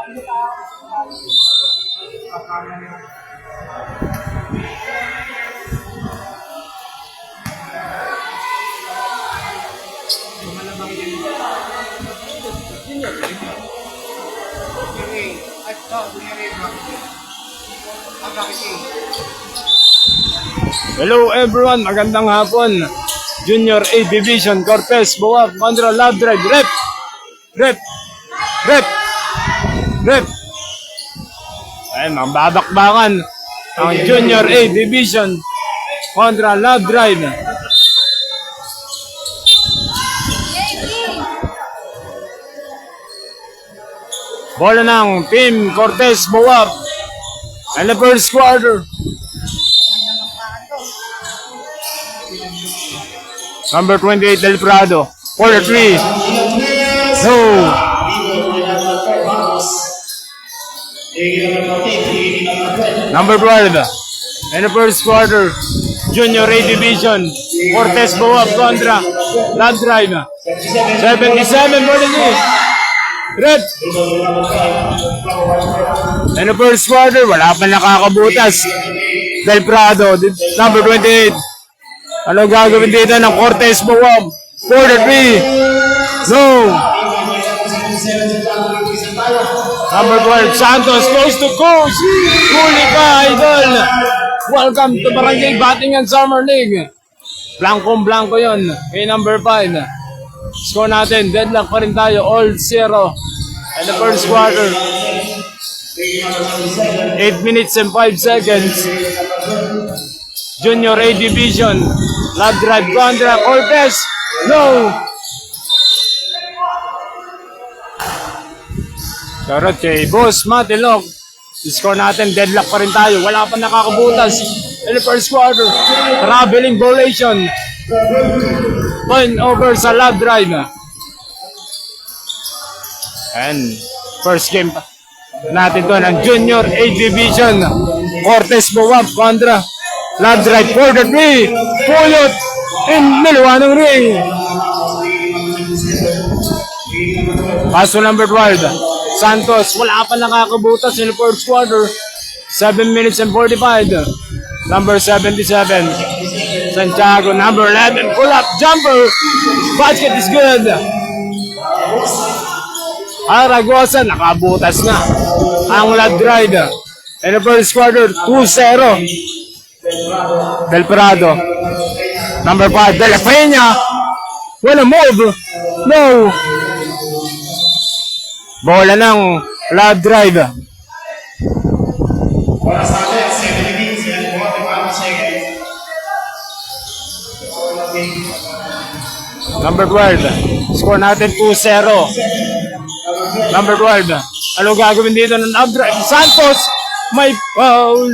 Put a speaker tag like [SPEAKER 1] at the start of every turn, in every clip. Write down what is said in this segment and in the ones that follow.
[SPEAKER 1] Hello everyone, magandang hapon. Junior A Division, Cortez, Buwak, kontra Love Drive. Rep. Ay, mambabakbakan ang Junior A Division kontra Love Drive. Bola ng Team Cortez, Buwak. And the first quarter. Number 28, Del Prado. For the 3. No. Number 12. In the first quarter, Junior A Division. Cortez Buwak kontra Love Drive. 77 for the 3. Red. In the first quarter, wala pa nakakabutas. Del Prado, number 28. Ano gagawin dito ng Cortez Buwak? For the 3. No. Number 12, Santos, coast to coast. Huli ka, idol. Welcome to Barangay Batingan Summer League. Blankong-blanko yun. Kay number 5. Score natin, deadlock pa rin tayo, all 0. And the first quarter. 8 minutes and 5 seconds. Junior A Division. Love Drive kontra Cortez. No. Charot kay Boss Matilok. Score natin, deadlock pa rin tayo. Wala pa nakakabutas. In the first quarter. Traveling violation. Point over sa Love Drive. And first game natin to ng Junior A Division. Cortez Buwak kontra Love Drive for the 3. Pulot in Miliwanong ring. Paso number 12. Santos, wala pa nakakabutas in the first quarter. 7 minutes and 45. Number 77. Santiago, number 11. Pull up, jumper. Basket is good. Aragosa, nakabutas na ang Love Drive. In the first quarter, 2-0. Del Prado. Number 5, De La Peña. Wala move. No. Bola ng Love Drive. Number 12. Score natin 2-0. Number 12. Ano gagawin dito ng Love Drive? Santos. May foul.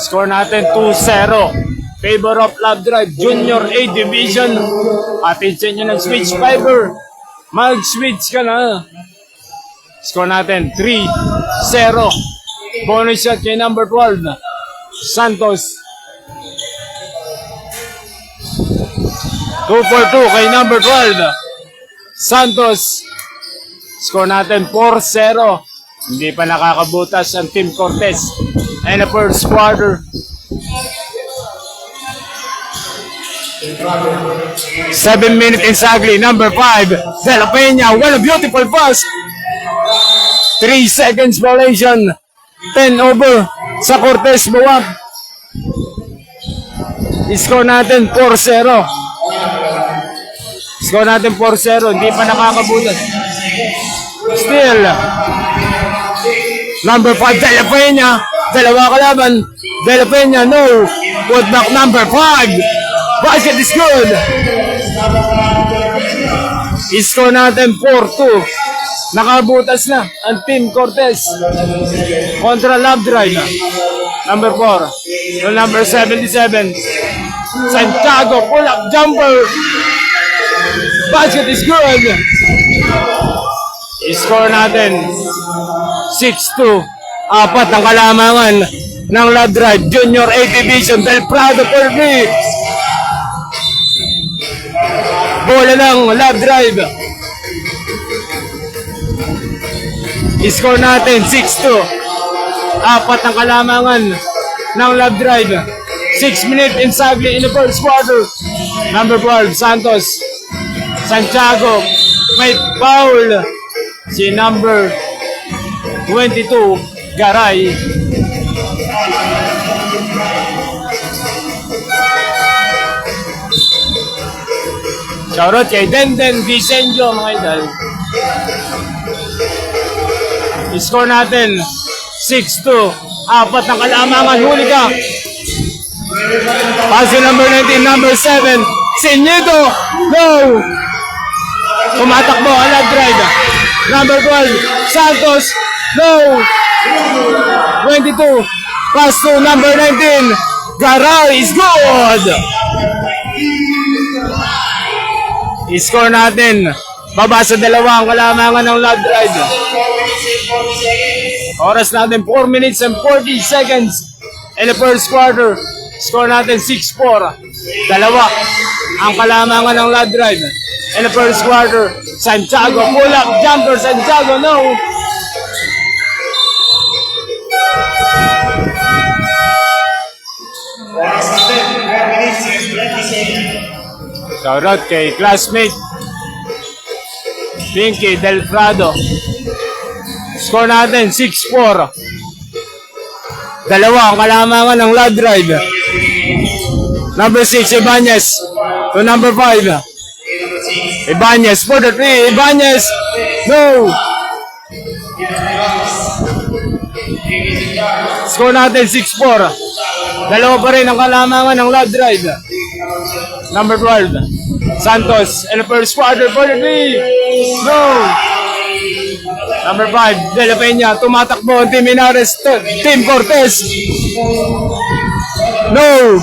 [SPEAKER 1] Score natin 2-0. Favor of Love Drive. Junior A Division. Atid sa inyo ng switch fiber. Mag-switch ka na. Score natin 3-0. Bonus shot kay number 12. Santos. 2 for 2 kay number 12. Santos. Score natin 4-0. Hindi pa nakakabutas ang Team Cortez. And the first quarter. 7 minutes exactly. Number 5. De La Peña. What a beautiful pass. 3 seconds violation. 10 over sa Cortez Buwak. Score natin 4-0. Score natin 4-0. Hindi pa nakakabutas. Still. Number 5, De La Peña. Dalawa kalaban. De La Peña, no. Put back number 5. Basket is good. Score natin 4-2. Nakabutas na ang Team Cortez kontra Love Drive. Number 4. Yung number 77. Santiago, pull up jumper. Basket is good. Score natin 6-2. Apat ang kalamangan ng Love Drive. Junior A Division. Del Prado for 3. bola ng love drive. Score natin 6-2. Apat ang kalamangan ng love drive. 6 minutes exactly in the first quarter. Number 12, Santos. Santiago, may foul. Si number 22, Garay. Shoutout kay Denden Vicencio, mga idol. Score natin 6-2. Apat ng kalamangan. Huli ka. Pass number 19, number 7. Senyedo. No. Tumatakbo ang love drive. Number 12, Santos. No. 22. Pass to number 19. Garay is good. I-score natin. Baba sa dalawang kalamangan ng love drive. Oras natin 4 minutes and 40 seconds in the first quarter. Score natin 6-4. Dalawa ang kalamangan ng love drive in the first quarter. Santiago, pull up, jumper, Santiago, no. Shoutout kay classmate Pinky Del Prado. Score natin 6-4. Dalawa ang kalamangan ng love drive. Number 6, Ibanez to number 5. Ibanez for the 3. Ibanez, no. Score natin 6-4. Dalawa pa rin ang kalamangan ng love drive. Number 12, Santos in the first quarter for the 3. No. Number 5, De La Peña, tumatakbo, Team Inares, Team Cortez. No.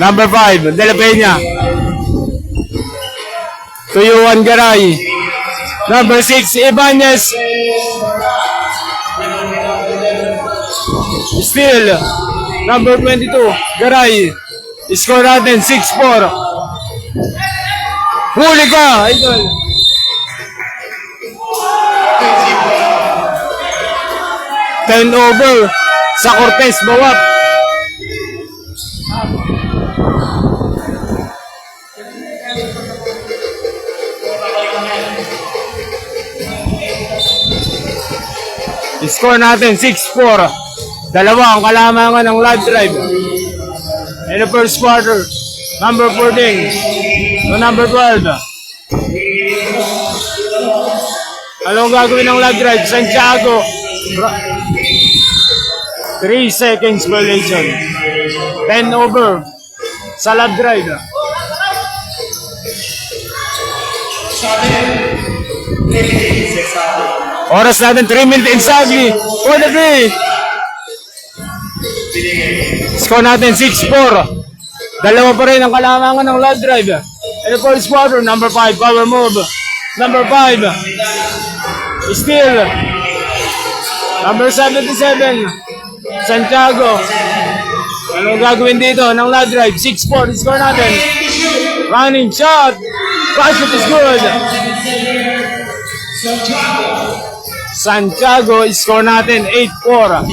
[SPEAKER 1] Number 5, De La Peña. Tuyuan Garay. Number 6, Ibanez. Still, number 22, Garay. Score natin 6-4. Huli ka, idol. Turnover sa Cortez, Bawap. Score natin 6-4. Dalawa ang kalamangan ng love drive in the first quarter. Number 14 to number 12. Anong gagawin ng love drive? Santiago. 3 seconds violation. 10 over sa love drive. Oras natin 3 minutes exactly for the 3. Score natin 6-4. Dalawa pa rin ang kalamangan ng love drive. In the first quarter, number 5, power move. Number 5, steal. Number 77, Santiago. Anong gagawin dito ng love drive? 6-4, score natin. Running shot. Basket is good. Santiago, score natin 8-4.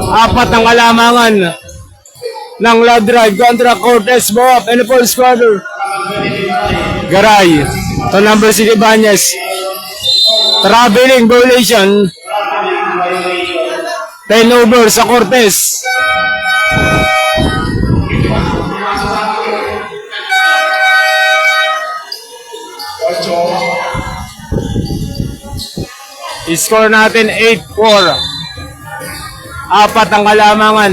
[SPEAKER 1] Apat ang kalamangan ng love drive kontra Cortez Boap in the first quarter. Garay to number 6, Ibanez. Traveling violation. 10 over sa Cortez. I-score natin 8-4. Apat ang kalamangan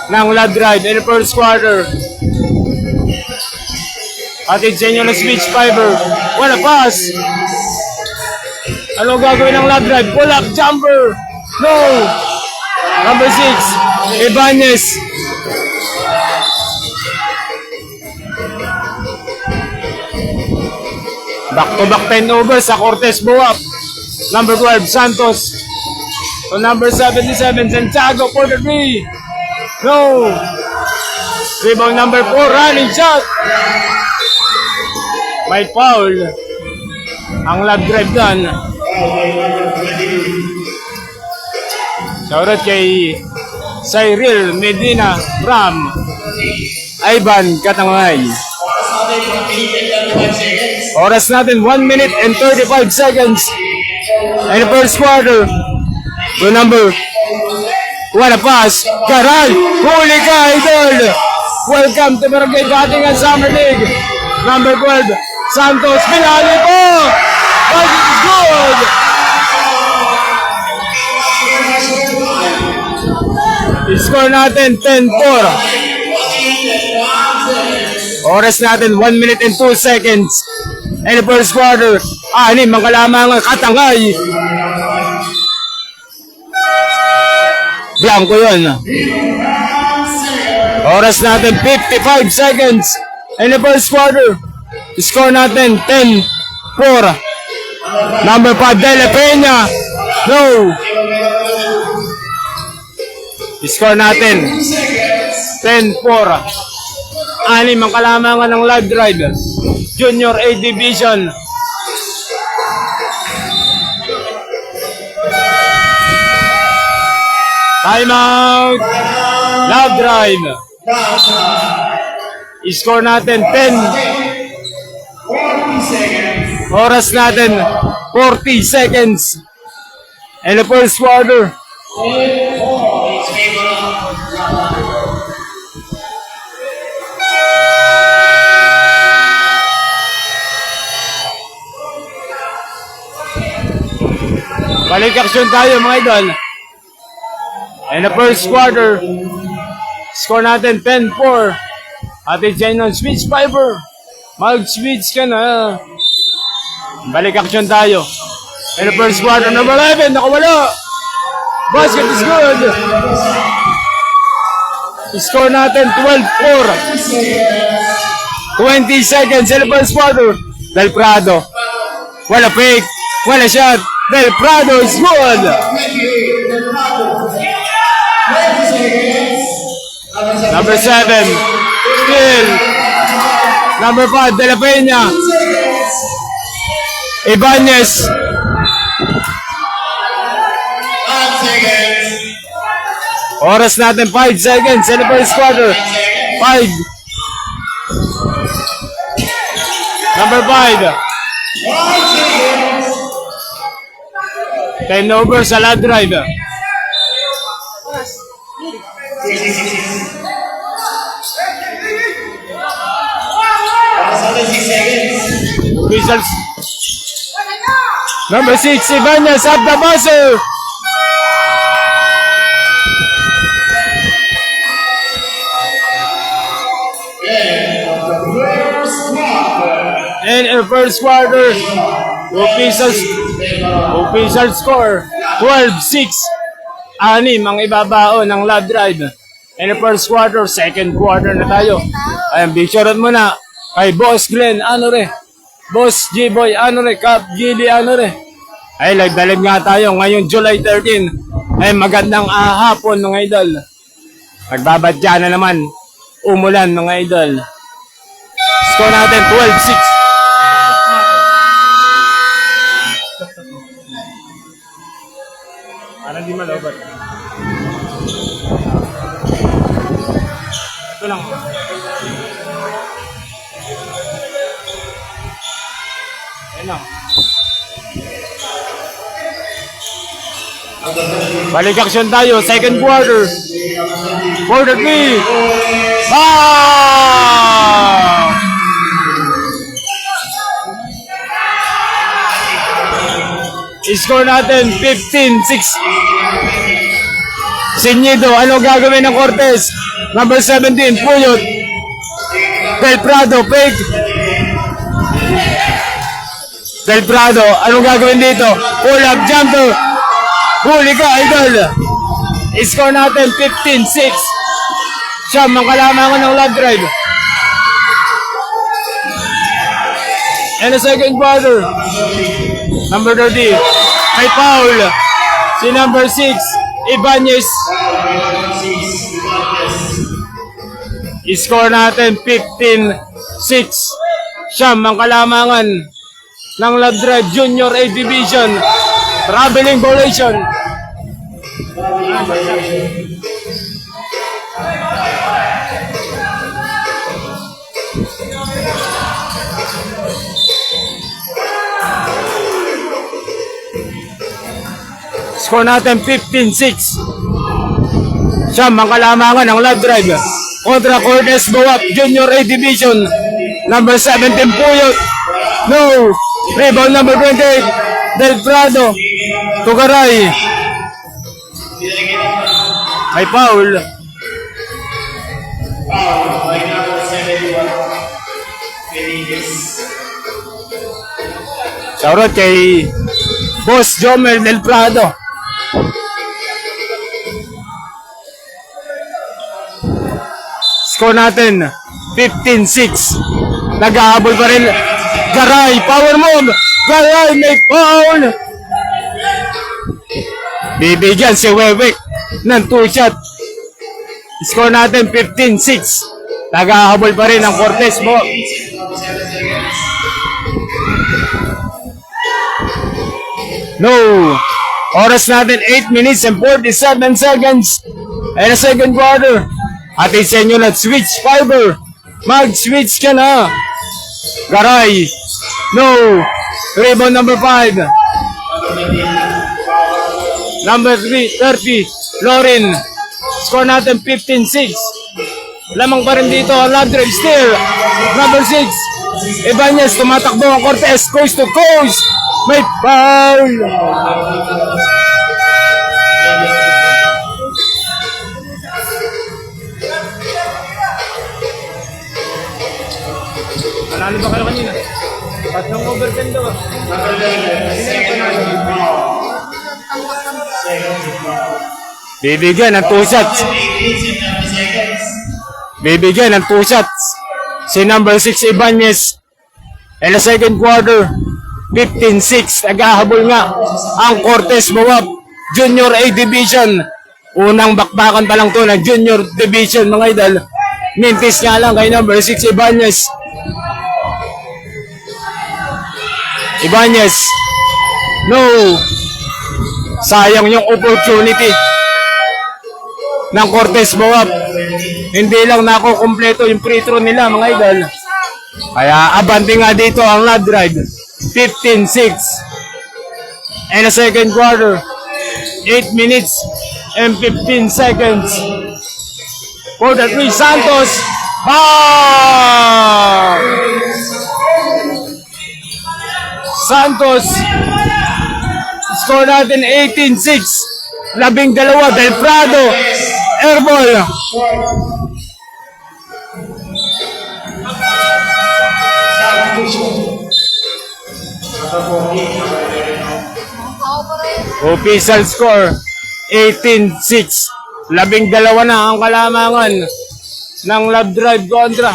[SPEAKER 1] ng love drive in the first quarter. Atid sa inyo na switch fiber. What a pass! Anong gagawin ng love drive? Pull up, jumper! No! Number 6, Ibanez. Back-to-back 10 over sa Cortez Boap. Number 12, Santos. To number 77, Santiago for the 3. No! Rebound number 4, running shot. May foul. Ang love drive doon. Shoutout kay Cyril Medina from Ivan Katangay. Oras natin 1 minute and 35 seconds. And the first quarter. The number. What a pass. Garal. Huli ka, idol. Welcome to Barangay Batingan Summer League. Number 12. Santos. Pinali po. But it's good. I-score natin 10-4. Oras natin 1 minute and 2 seconds. And the first quarter, anim ang kalamangan Katangay. Blanco yun. Oras natin 55 seconds. And the first quarter, score natin 10-4. Number 5, De La Peña. No. Score natin 10-4. Anim ang kalamangan ng Live Drive Junior A Division. Timeout. Live Drive. I-score natin 10. Oras natin 40 seconds. And the first quarter. Balik action tayo mga idol. And the first quarter, score natin 10-4. Ate Jen on switch fiber. Mag-switch ka na. Balik action tayo. And the first quarter, number 11, nakawala. Basket is good. Score natin 12-4. 20 seconds in the first quarter. Del Prado. Wala fake. Wala shot. Del Prado is good. Number 7. Still. Number 5. De La Peña. Ibanez. Oras natin 5 seconds in the first quarter. 5. Number 5. 10 over sa Live Drive. Results. Number 6, Ibanez at the buzzer. And in the first quarter, official score 12-6. Anim ang ibabao ng Live Drive. In the first quarter, second quarter na tayo. Ayan, big shoutout muna kay Boss Glenn Anore, Boss G-Boy Anore, Cap Gili Anore. Ay, nagdalig nga tayo ngayong July 13. Ay, magandang hapon mga idol. Nagbabadya na naman. Umulan mga idol. Score natin 12-6. Ano di malobat? Ito lang. Ayun lang. Balik action tayo. Second quarter. Quarter 3. Ah! I-score natin 15-6. Sinyido, ano gagawin ng Cortez? Number 17, Puyot. Del Prado, fake. Del Prado, ano gagawin dito? Pull up, jumper. Huli ka, idol. I-score natin 15-6. Siyam, ang kalamangan ng Live Drive. And the second quarter. Number 30, may foul. Si number 6, Ibanez. Score natin 15-6. Siyam ang kalamangan ng Love Drive Junior A Division. Traveling violation. Score natin 15-6. Siyam ang kalamangan ng Love Drive kontra Cortez Bawap Junior A Division. Number 17 Puyot. No. Rebound number 28 Del Prado. Tugaray. Ay foul. Shoutout kay Boss Jomel Del Prado. Score natin 15-6. Nag-ahabol pa rin Garay, power move. Garay may foul. Bibigyan si Wewek ng 2 shot. Score natin 15-6. Nag-ahabol pa rin ang Cortez mo. No. Oras natin 8 minutes and 47 seconds. And a second quarter. Atin sa inyo na switch fiber. Mag-switch ka na. Garay. No. Rebound number 5. Number 30. Lorin. Score natin 15-6. Lamang pa rin dito ang Love Drive still. Number 6. Ibanez. Tumatakbo ang Cortez. Coast to coast. May foul. Panalo ba kayo kanina? Tatlong overtime daw. Bibigyan ng 2 shots. Bibigyan ng 2 shots. Si number 6 Ibanez. In the second quarter, 15-6. Nag-ahabol nga ang Cortez Bawap Junior A Division. Unang bakbakan pa lang to ng Junior Division mga idol. Mintis nga lang kay number 6 Ibanez. Ibanez. No. Sayang yung opportunity ng Cortez Bawap. Hindi lang nakukumpleto yung free throw nila mga idol. Kaya abante nga dito ang Love Drive. 15-6. And a second quarter. 8 minutes and 15 seconds. For the 3 Santos. Bang! Santos. Score natin 18-6. 12 Del Prado. Airball. Official score 18-6. 12 na ang kalamangan ng Love Drive kontra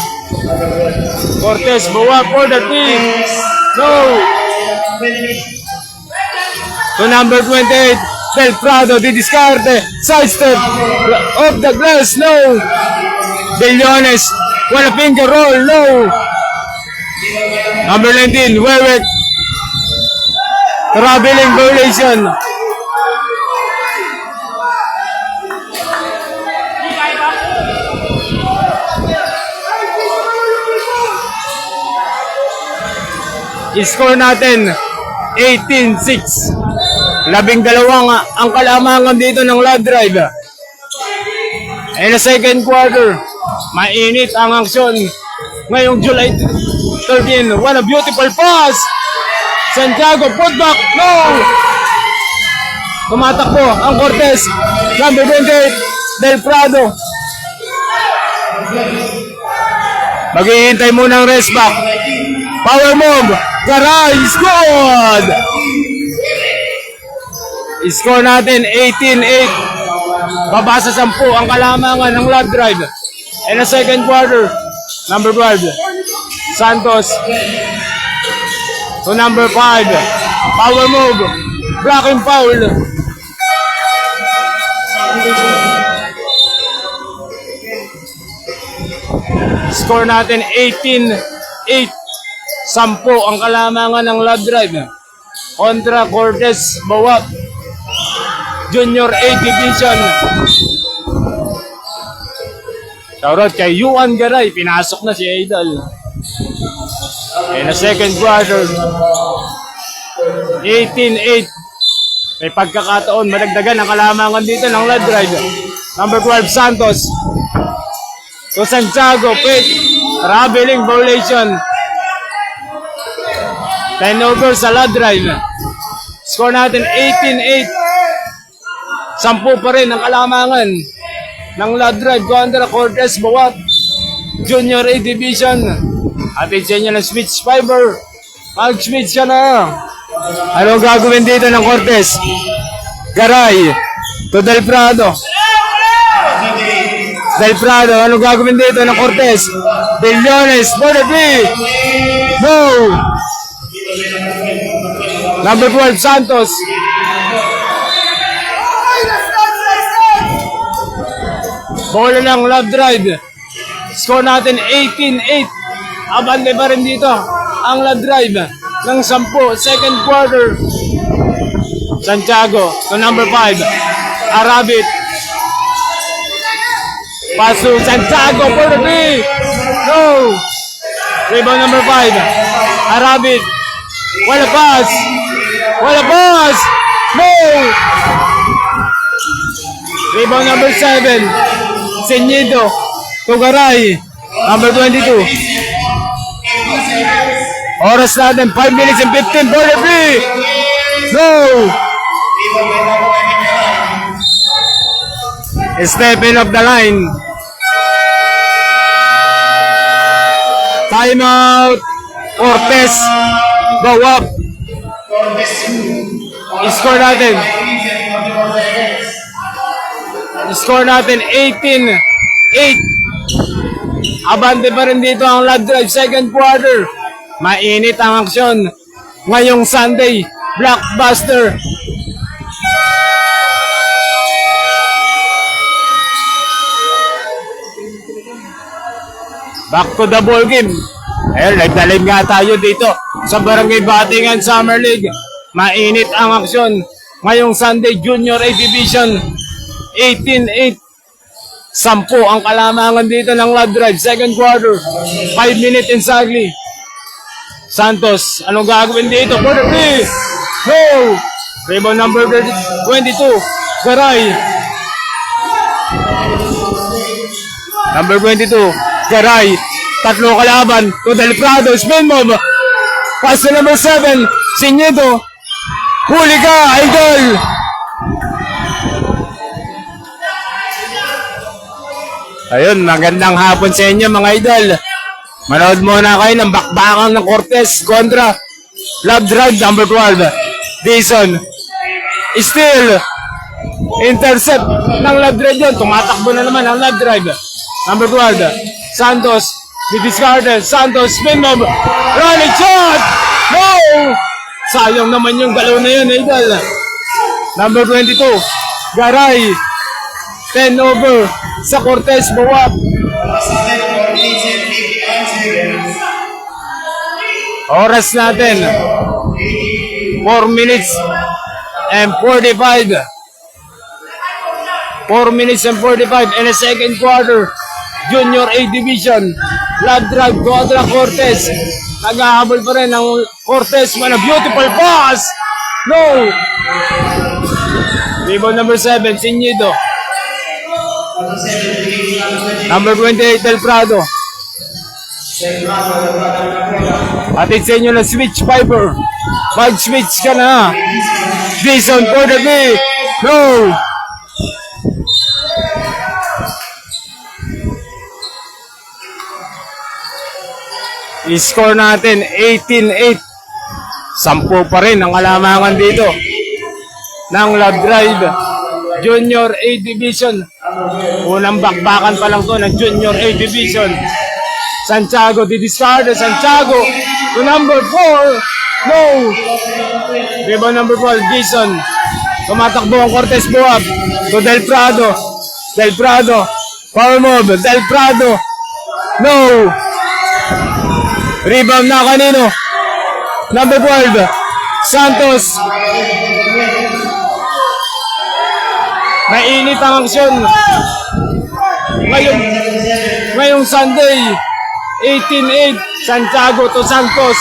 [SPEAKER 1] Cortez Bawap for the team. No. To number 28 Del Prado, didiscarte, sidestep, off the glass, no. Billones, wala finger roll, no. Number 19, Wewek, traveling violation. I-score natin 18-6. 12 ang kalamangan dito ng Love Drive. In the second quarter, mainit ang aksyon. Ngayong July 13, what a beautiful pass! Santiago, putback, no! Tumatakbo ang Cortez. Number 28, Del Prado. Maghihintay muna ang rest back. Power move. Garay, scored! I-score natin 18-8. Babasa 10 ang kalamangan ng Love Drive. In the second quarter, number 12, Santos. To number 5, power move. Blocking foul. Score natin 18-8. 10 ang kalamangan ng Love Drive kontra Cortez Bawap Junior A Division. Shoutout kay Yuan Garay, pinasok na si Idol. In the second quarter, 18-8. May pagkakataon, madagdagan ang kalamangan dito ng Love Drive. Number 12, Santos. To Santiago, quick. Traveling violation. 10 over sa Love Drive. Score natin 18-8. 10 pa rin ang kalamangan ng Love Drive kontra Cortez Bawat Junior A Division. Atin sa inyo ng switch fiber. Mag-switch ka na. Anong gagawin dito ng Cortez? Garay to Del Prado. Del Prado, anong gagawin dito ng Cortez? Billones for the three. No! Number 12, Santos. Bola ng Love Drive. Score natin 18-8. Abante pa rin dito ang Love Drive ng 10. Second quarter. Santiago to number 5. Arabit. Paso Santiago for the three. No! Rebound number 5. Arabit. Wala pass. Wala pass. No! Rebound number 7. Senyido. Tugaray. Number 22. Oras natin. 5 minutes and 15 for the free. No! Stepping off the line. Timeout. Cortez Bawap. I-score natin. I-score natin 18-8. Abante pa rin dito ang Love Drive. Second quarter. Mainit ang aksyon ngayong Sunday. Blockbuster. Back to the ball game. Ayun, nagdalim nga tayo dito sa Barangay Batingan Summer League. Mainit ang aksyon ngayong Sunday Junior A Division. 18-8. 10 ang kalamangan dito ng Love Drive. Second quarter. 5 minutes exactly. Santos, anong gagawin dito? Quarter 3. No! Rebound number 22. Garay. Number 22. Garay. Tatlo kalaban to Del Prado. Spin move. Pass to number 7. Sinyedo. Huli ka, Idol. Ayun, magandang hapon sa inyo mga Idol. Manood muna kayo ng bakbakan ng Cortez kontra Love Drive number 12. Dison. Still. Intercept ng Love Drive yun. Tumatakbo na naman ang Love Drive. Number 12. Santos. Discarded. Santos. Spin move. Running shot. No! Sayang naman yung galaw na yun, Idol. Number 22. Garay. 10 over sa Cortez Bawap. Oras natin 4 minutes and 45. 4 minutes and 45 in the second quarter. Junior A Division. Love Drive kontra Cortez. Naghahabol pa rin ang Cortez. Man, a beautiful pass. No! Rebound number 7, Sinyido. Number 28, Del Prado. Atid sa inyo na switch fiber. Mag-switch ka na. Jason for the play. No! I-score natin 18-8. 10 pa rin ang kalamangan dito ng Love Drive Junior A Division. Unang bakbakan pa lang to ng Junior A Division. Santiago, didiscard. Santiago to number 4. No! Rebound number 12, Jason. Tumatakbo ang Cortez Buwab to Del Prado. Del Prado. Power move. Del Prado. No! Rebound na kanino? Number 12, Santos. Mainit ang aksyon. Ngayong Sunday, 18-8, Santiago to Santos.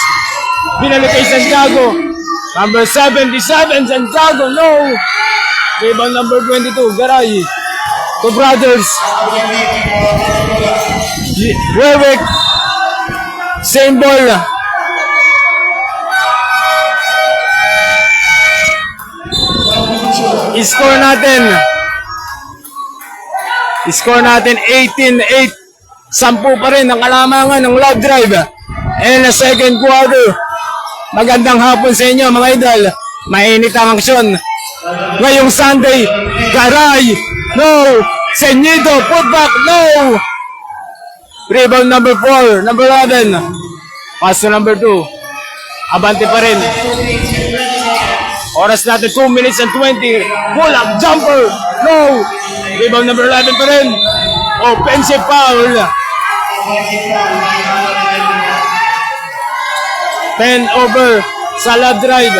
[SPEAKER 1] Binalik kay Santiago. Number 77, Santiago, no! Rebound number 22, Garay. To Brothers. Werwick. Same ball. Score natin 18-8. 10 pa rin ang kalamangan ng Love Drive. And the second quarter. Magandang hapon sa inyo mga idol. Mainit ang aksyon. Ngayong Sunday, Garay, no! Senyido, putback, no! Rebound number 4, number 11. Pass to number 2. Abante pa rin. Oras natin 2 minutes and 20. Pull up, jumper, no! Rebound number 11 pa rin. Offensive foul. 10 over sa Love Drive.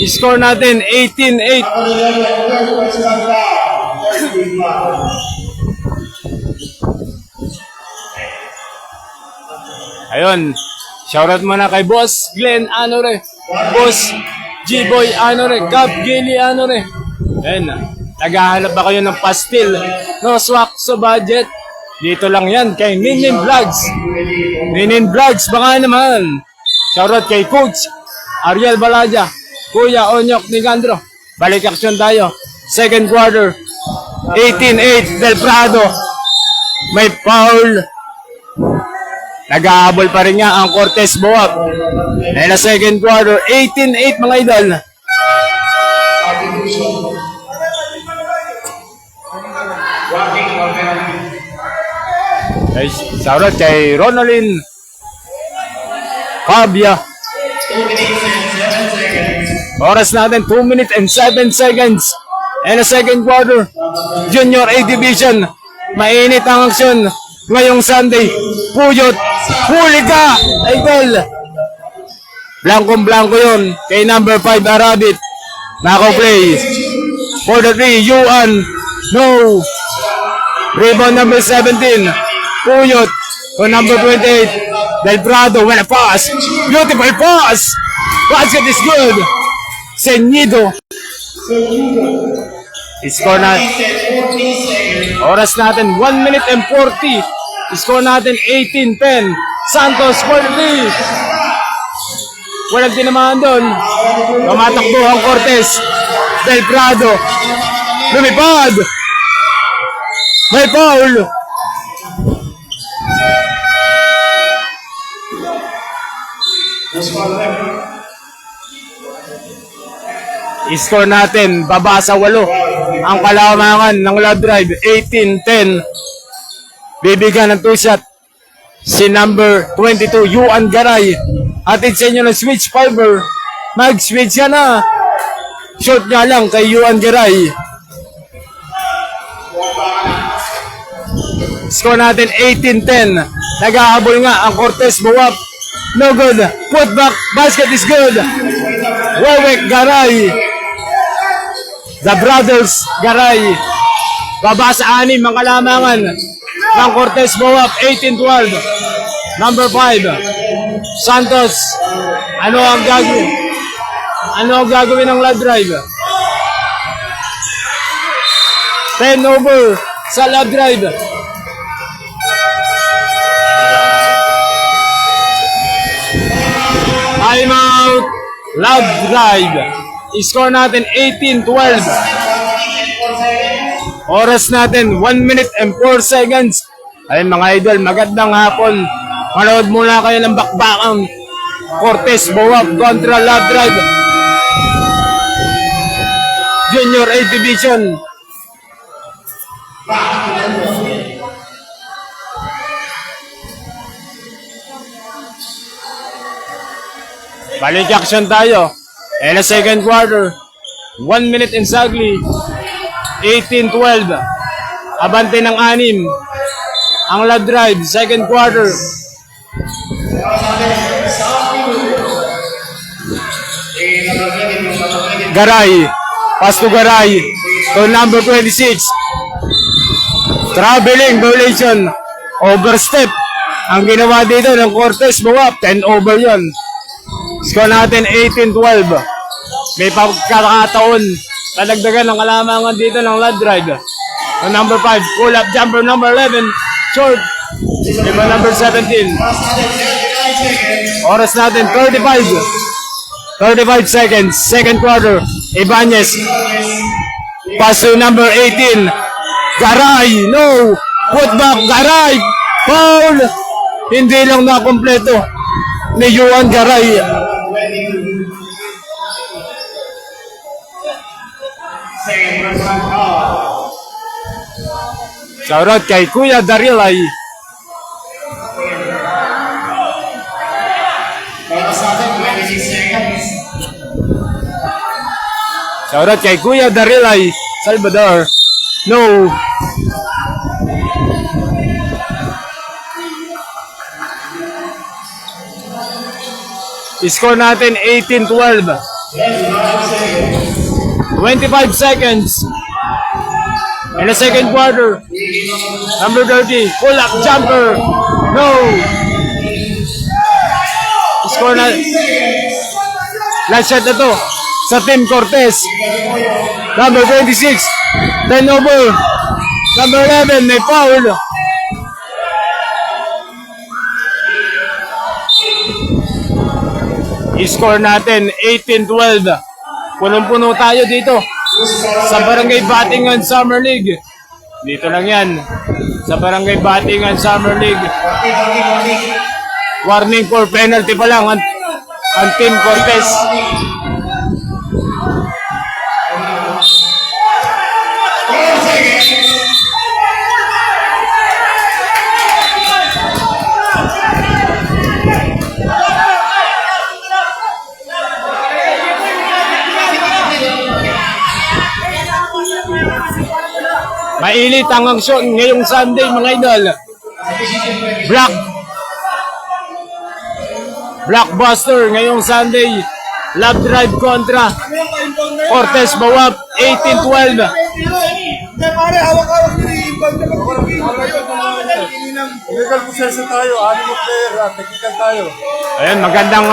[SPEAKER 1] Score natin 18-8. Ayun, shoutout muna kay Boss Glenn Anore, Boss G-Boy Anore, Cap Gili Anore. Ayun, naghahanap ba kayo ng pastil? No swak sa budget? Dito lang yan kay Ninin Vlogs. Ninin Vlogs, baka naman. Shoutout kay Coach Ariel Balaja, Kuya Onyok Nicandro. Balik action tayo. Second quarter, 18-8 Del Prado. May foul. Nag-aabol pa rin nga ang Cortez Boab. And the second quarter, 18-8 mga idol. Shoutout kay Ronaldin Fabia. Oras natin 2 minutes and 7 seconds. And the second quarter, Junior A Division. Mainit ang aksyon ngayong Sunday. Puyot, huli ka, idol. Blankong-blanko yun kay number 5 Arabit. Nako play. For the 3, Yuan. No. Rebound number 17. Puyot to number 28. Del Prado, well a pass. Beautiful pass. Basket is good. Senyido. Score na. Oras natin 1 minute and 40. Score natin 18-10. Santos for the 3. Walang tinamaan doon. Tumatakbo ang Cortez. Del Prado. Lumipad. May foul. Score natin, baba sa 8. Ang kalamangan ng Love Drive, 18-10. Bibigyan ng 2 shot si number 22, Yuan Garay. Atid sa inyo ng switch fiber. Mag-switch ka na. Short niya lang kay Yuan Garay. Score natin, 18-10. Nag-ahabol nga ang Cortez Boab. No good. Put back. Basket is good. Werwick Garay. The Brothers Garay. Baba sa 6 ang kalamangan ng Cortez Boab, 18-12. Number 5, Santos. Ano ang gagawin? Ano ang gagawin ng Love Drive? 10 over sa Love Drive. Time out. Love Drive. Score natin 18-12. Oras natin 1 minute and 4 seconds. Ayun mga idol, magandang hapon. Manood muna kayo ng bakbakang Cortez Boab kontra Love Drive. Junior A Division. Balik action tayo. And a second quarter. 1 minute exactly. 18-12. Abante ng 6. Ang Love Drive, second quarter. Garay. Pass to Garay. To number 26. Traveling violation. Overstep. Ang ginawa dito ng Cortez Buwap. 10 over yon. Score natin 18-12. May pagkakataon. Kadagdagan ng kalamangan dito ng Love Drive. Ang number 5. Pull up jumper number 11. Short. Iba number 17. Oras natin 35 seconds. Second quarter. Ibanez. Pass to number 18. Garay. No. Put back. Garay. Foul. Hindi lang nakompleto ni Juan Garay. Shoutout kay Kuya Darilay. Shoutout kay Kuya Darilay Salvador. No. Score natin 18-12. 25 seconds. In the second quarter. Number 30. Pull up jumper. No. Score na. Last shot na to. Sa Team Cortez. Number 26. 10 over. Number 11. May foul. I-score natin 18-12. Punong-puno tayo dito sa Barangay Batingan Summer League. Dito lang yan sa Barangay Batingan Summer League. Warning for penalty pa lang ang Team Cortez. Mainit ang aksyon ngayong Sunday mga idol. Blockbuster ngayong Sunday. Love Drive kontra Cortez Buwap 18-12.
[SPEAKER 2] Pare, hawak-hawak nyo yung imbag na legal possession tayo, anim of player, technical tayo.
[SPEAKER 1] Ayun, magandang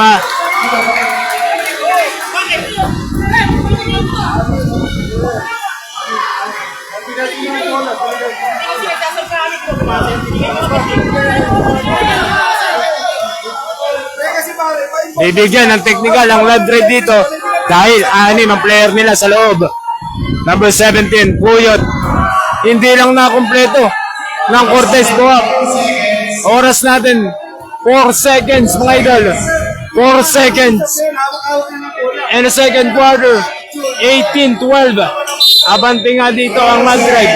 [SPEAKER 1] bibigyan ng technical ang Love Drive dito dahil 6 ang player nila sa loob. Number 17, Puyot. Hindi lang nakompleto ng Cortez Buwap. Oras natin 4 seconds mga idol. 4 seconds. And the second quarter 18-12. Abante nga dito ang Love Drive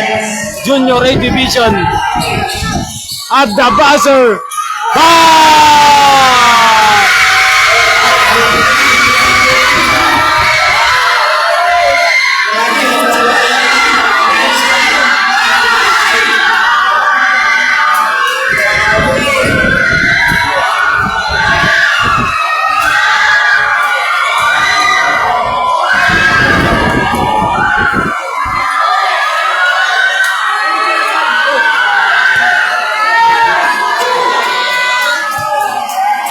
[SPEAKER 1] Junior A Division. At the buzzer.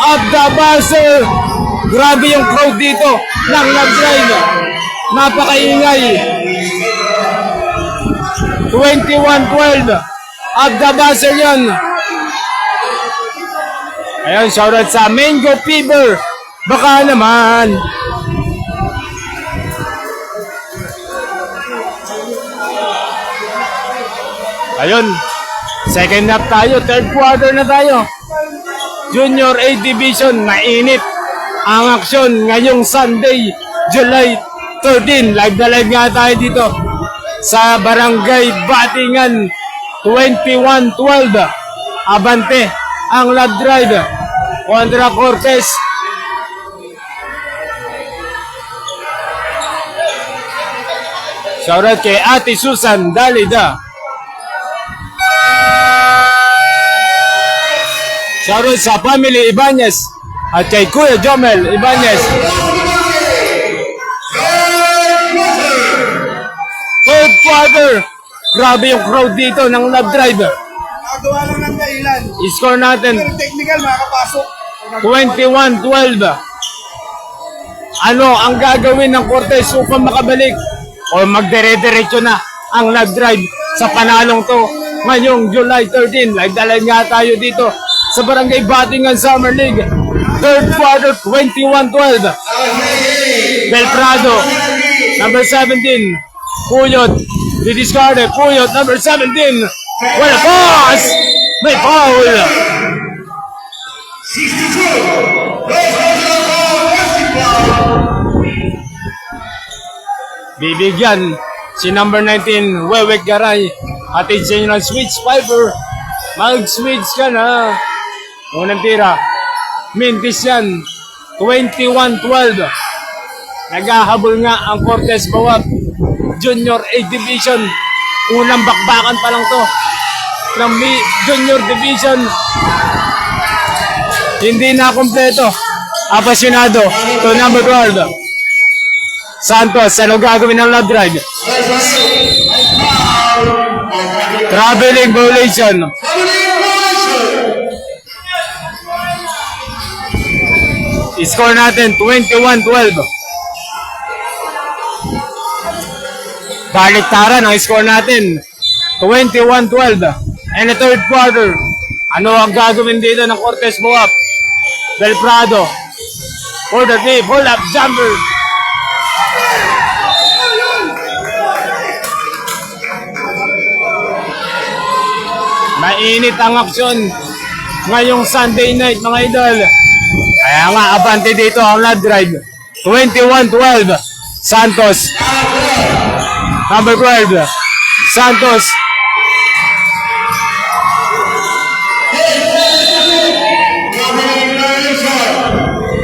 [SPEAKER 1] At the buzzer. Grabe yung crowd dito ng Love Drive. Napakaingay. 21-12. At the buzzer yan. Ayun, shoutout sa Mango Fever. Baka naman. Ayun. Second half tayo. Third quarter na tayo. Junior A Division, mainit ang aksyon ngayong Sunday, July 13. Live na live nga tayo dito sa Barangay Batingan 21-12. Abante ang Love Drive kontra Cortez. Shoutout kay Ate Susan Dalida. Shoutout sa family Ibanez at kay Kuya Jomel Ibanez. Third quarter. Grabe yung crowd dito ng Love Drive.
[SPEAKER 2] Nagawa lang ng kailan.
[SPEAKER 1] I-score natin
[SPEAKER 2] Pero technical, makakapasok.
[SPEAKER 1] 21-12. Ano ang gagawin ng Cortez upang makabalik? O magdire-diretso na ang Love Drive sa panalong to ngayong July 13. Nagdala nga tayo dito sa Barangay Batingan Summer League. Third quarter, 21-12. Belprado, number 17. Puyot, didiscarded. Puyot, number 17. Well, pass! May foul! Bibigyan si number 19, Wewek Garay. Atid sa inyo ng switch fiber. Mag-switch ka na. Unang tira. Mintis yan. 21-12. Naghahabol nga ang Cortez Bawat. Junior A Division. Unang bakbakan pa lang to ng Junior Division. Hindi na kompleto. Apasyonado to number 12. Santos, ano gagawin ng Love Drive? Traveling violation. I-score natin 21-12. Baliktaran ang score natin. 21-12. And the third quarter. Ano ang gagawin dito ng Cortez Boap? Belprado. For the three. Pull up jumper. Mainit ang aksyon ngayong Sunday night, mga idol. Kaya nga, abante dito ang Love Drive. 21-12. Santos. Number 12. Santos.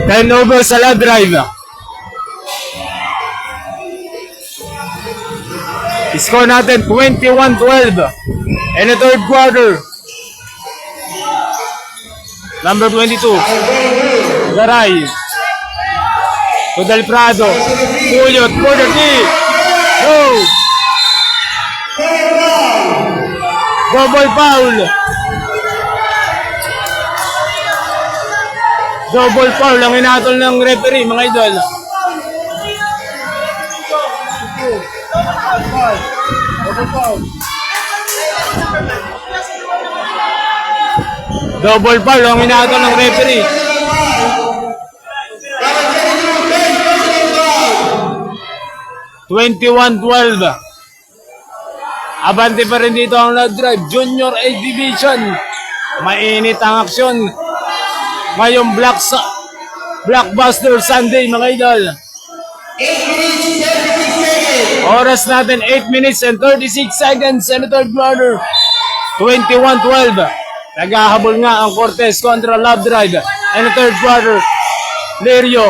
[SPEAKER 1] Turnover sa Love Drive. Score natin 21-12. And the third quarter. Number 22. Garay. To Del Prado. Puyot. Quarter three. Go. Double foul. Double foul ang inatol ng referee, mga idol. Double foul ang inatol ng referee. (21-12). Abante pa rin dito ang Love Drive. Junior A Division. Mainit ang aksyon ngayong Blockbuster Sunday, mga idol. Oras natin 8 minutes and 36 seconds in the third quarter. 21-12. Naghahabol nga ang Cortez kontra Love Drive in the third quarter. Lirio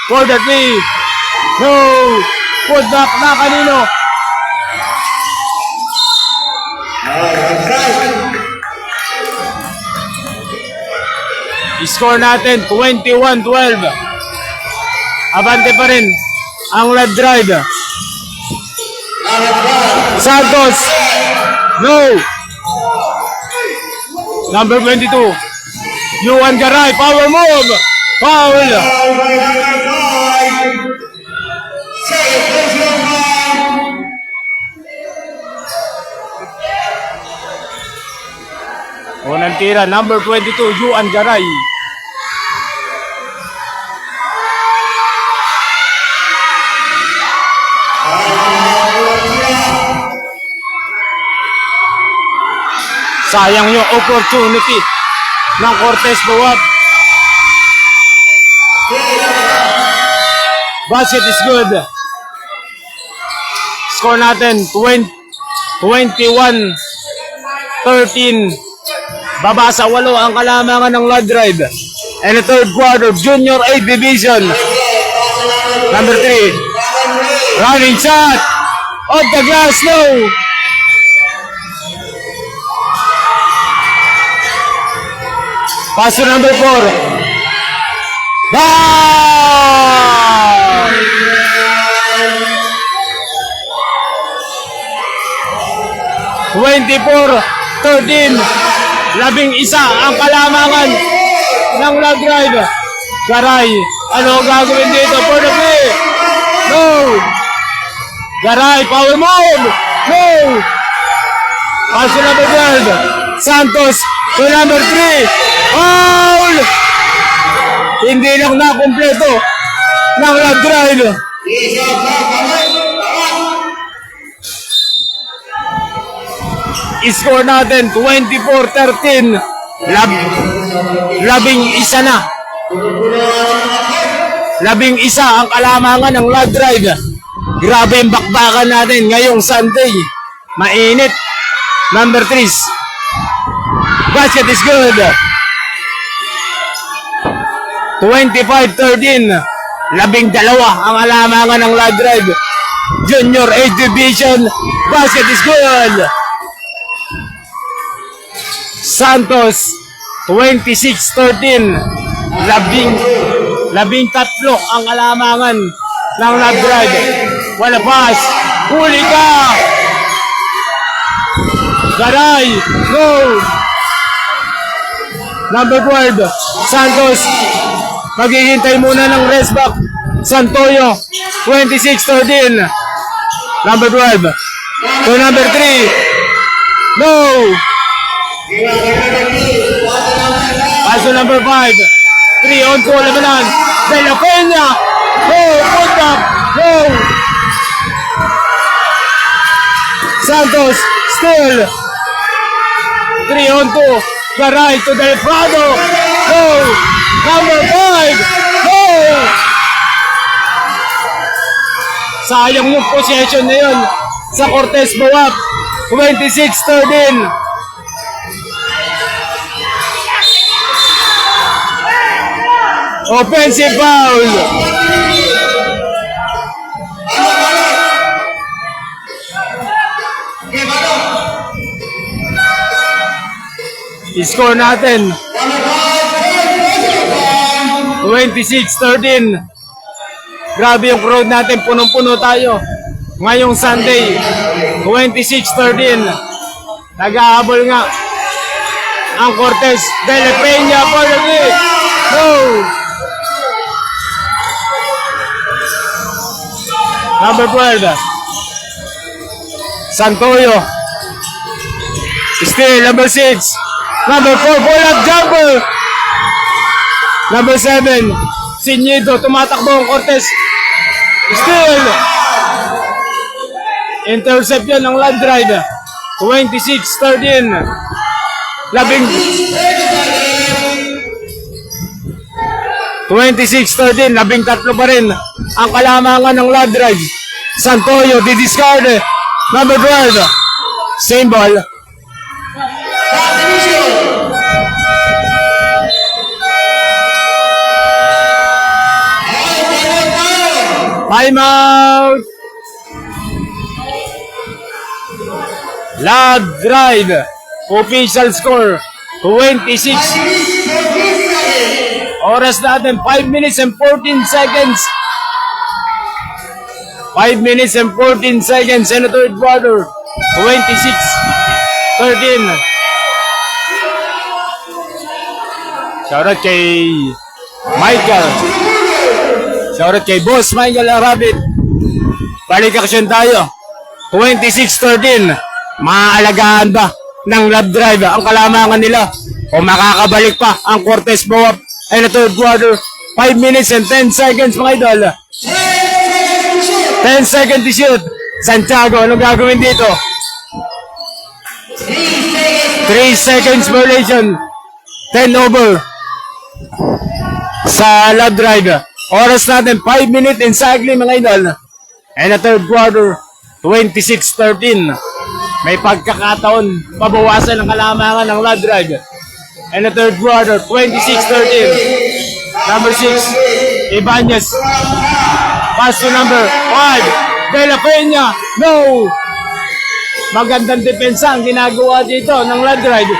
[SPEAKER 1] for the three. No! Put back na kanino? I-score natin 21-12. Abante pa rin ang Love Drive. Santos. No. Number 22. Yuan Garay. Power move. Foul. Unang tira, number 22, Yuan Garay. Sayang yung opportunity ng Cortez Boap. Basket is good. Score natin 21-13. Baba sa 8 ang kalamangan ng Love Drive. And the third quarter, Junior A Division. Number 3. Running shot. Off the glass, no. Pass to number 4. Ball! (24-13) 11 ang kalamangan ng Love Drive. Garay, ano ang gagawin dito for the play? No! Garay, power move! No! Pass to number 12. Santos to number 3. Foul! Hindi lang nakumpleto ng Love Drive. I-score natin 24-13. 11 na. 11 ang kalamangan ng Love Drive. Grabe yung bakbakan natin ngayong Sunday. Mainit. Number 3. Basket is good. 25-13. 12 ang kalamangan ng Love Drive. Junior A Division. Basket is good. Santos 26-13. 13 ang kalamangan ng Love Drive. Wala pass. Huli ka. Garay. Go. Number 12. Santos. Maghihintay muna ng rest back. Santoyo. 26-13. Number 12. To number 3. No. Pass to number 5. 3 on 2 labanan. De La Peña. Go. Put up. Go. Santos. Still. 3 on 2. Garay to Del Prado. Go. Number 5. Go. Sayang yung possession na yun sa Cortez Buwak. 26-13. Offensive foul. I-score natin 26-13. Grabe yung crowd natin, punong-puno tayo ngayong Sunday. 26-13. Nag-ahabol nga ang Cortez de la Peña for the lead. Go! Number 12. Santoyo. Still, number 6. Number 4, pull-up jumper. Number 7, Sinyido, tumatakbo ang Cortez. Still. Intercept yun ng Love Drive. 26-13. 26-13, 13 pa rin ang kalamangan ng Love Drive. Santoyo, di-discard. Number 12, same ball. Time out. Love Drive. Official score 26. Oras natin 5 minutes and 14 seconds. 5 minutes and 14 seconds in the third quarter. 26-13. Shoutout kay Michael. Shoutout kay Boss Michael Rabbit. Balik action tayo. 26-13. Maaalagaan ba ng Love Drive ang kalamangan nila? O makakabalik pa ang Cortez Buwak in the third quarter? 5 minutes and 10 seconds mga idol. 10 seconds to shoot. Santiago, anong gagawin dito? 3 seconds violation. 10 over sa Love Drive. Oras natin 5 minutes in cycling mga idol. And the third quarter 26-13. May pagkakataon pabawasan ng kalamangan ng Love Drive. And the third quarter 26-13. Number 6 Ibanez. Pass to number 5 De La Peña. No. Magandang depensa ang ginagawa dito ng Love Drive.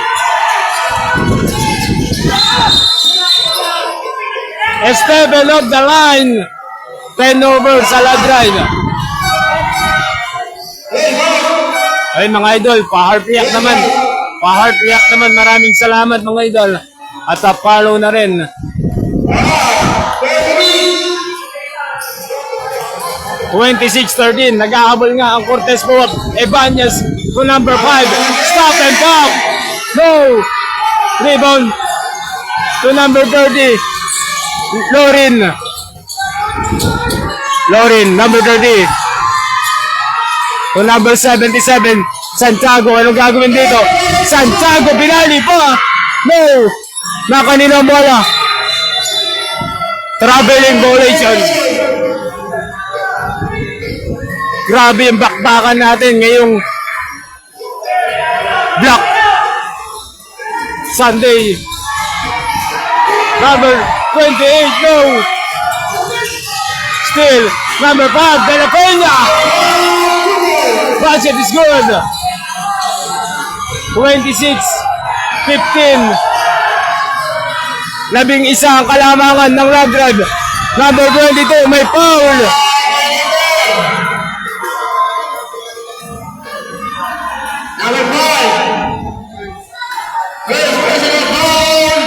[SPEAKER 1] Esteban of the line. 10 over sa lab drive. Ayun mga idol, pa-heart react naman. Pa-heart react naman. Maraming salamat mga idol. At follow na rin. (26-13) nag-ahabol nga ang Cortez Buwak. Ebañez to number 5. Stop and pop. No. Rebound to number 30. Lorin, number 30. To number 77. Santiago, anong gagawin dito? Santiago, binali pa. No. Nakanino ang bola. Traveling violation. Grabe yung bakbakan natin ngayong block Sunday. Number 28, no. Still, number 5, De La Peña. Basket is good. 26-15. 11 ang kalamangan ng Lagrad. Number 22, may foul.
[SPEAKER 3] Number 5. First personal foul.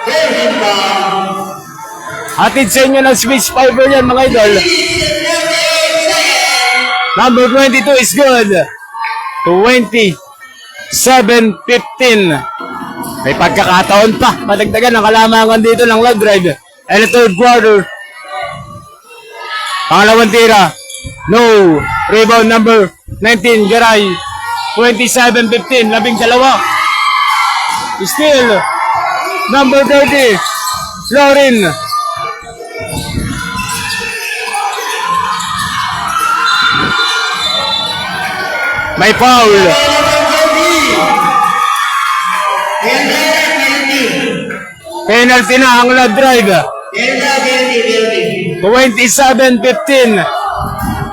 [SPEAKER 3] First foul.
[SPEAKER 1] Hatid sa inyo ng switch fiber yan mga idol. Number 22 is good. 27-15. May pagkakataon pa. Madagdagan ang kalamangan dito ng log drive. And the third quarter. Pangalawang tira. No. Rebound number 19, Garay. 27-15. 12. Still. Number 30. Lorin. May foul. Penalty na ang log drive. 27-15.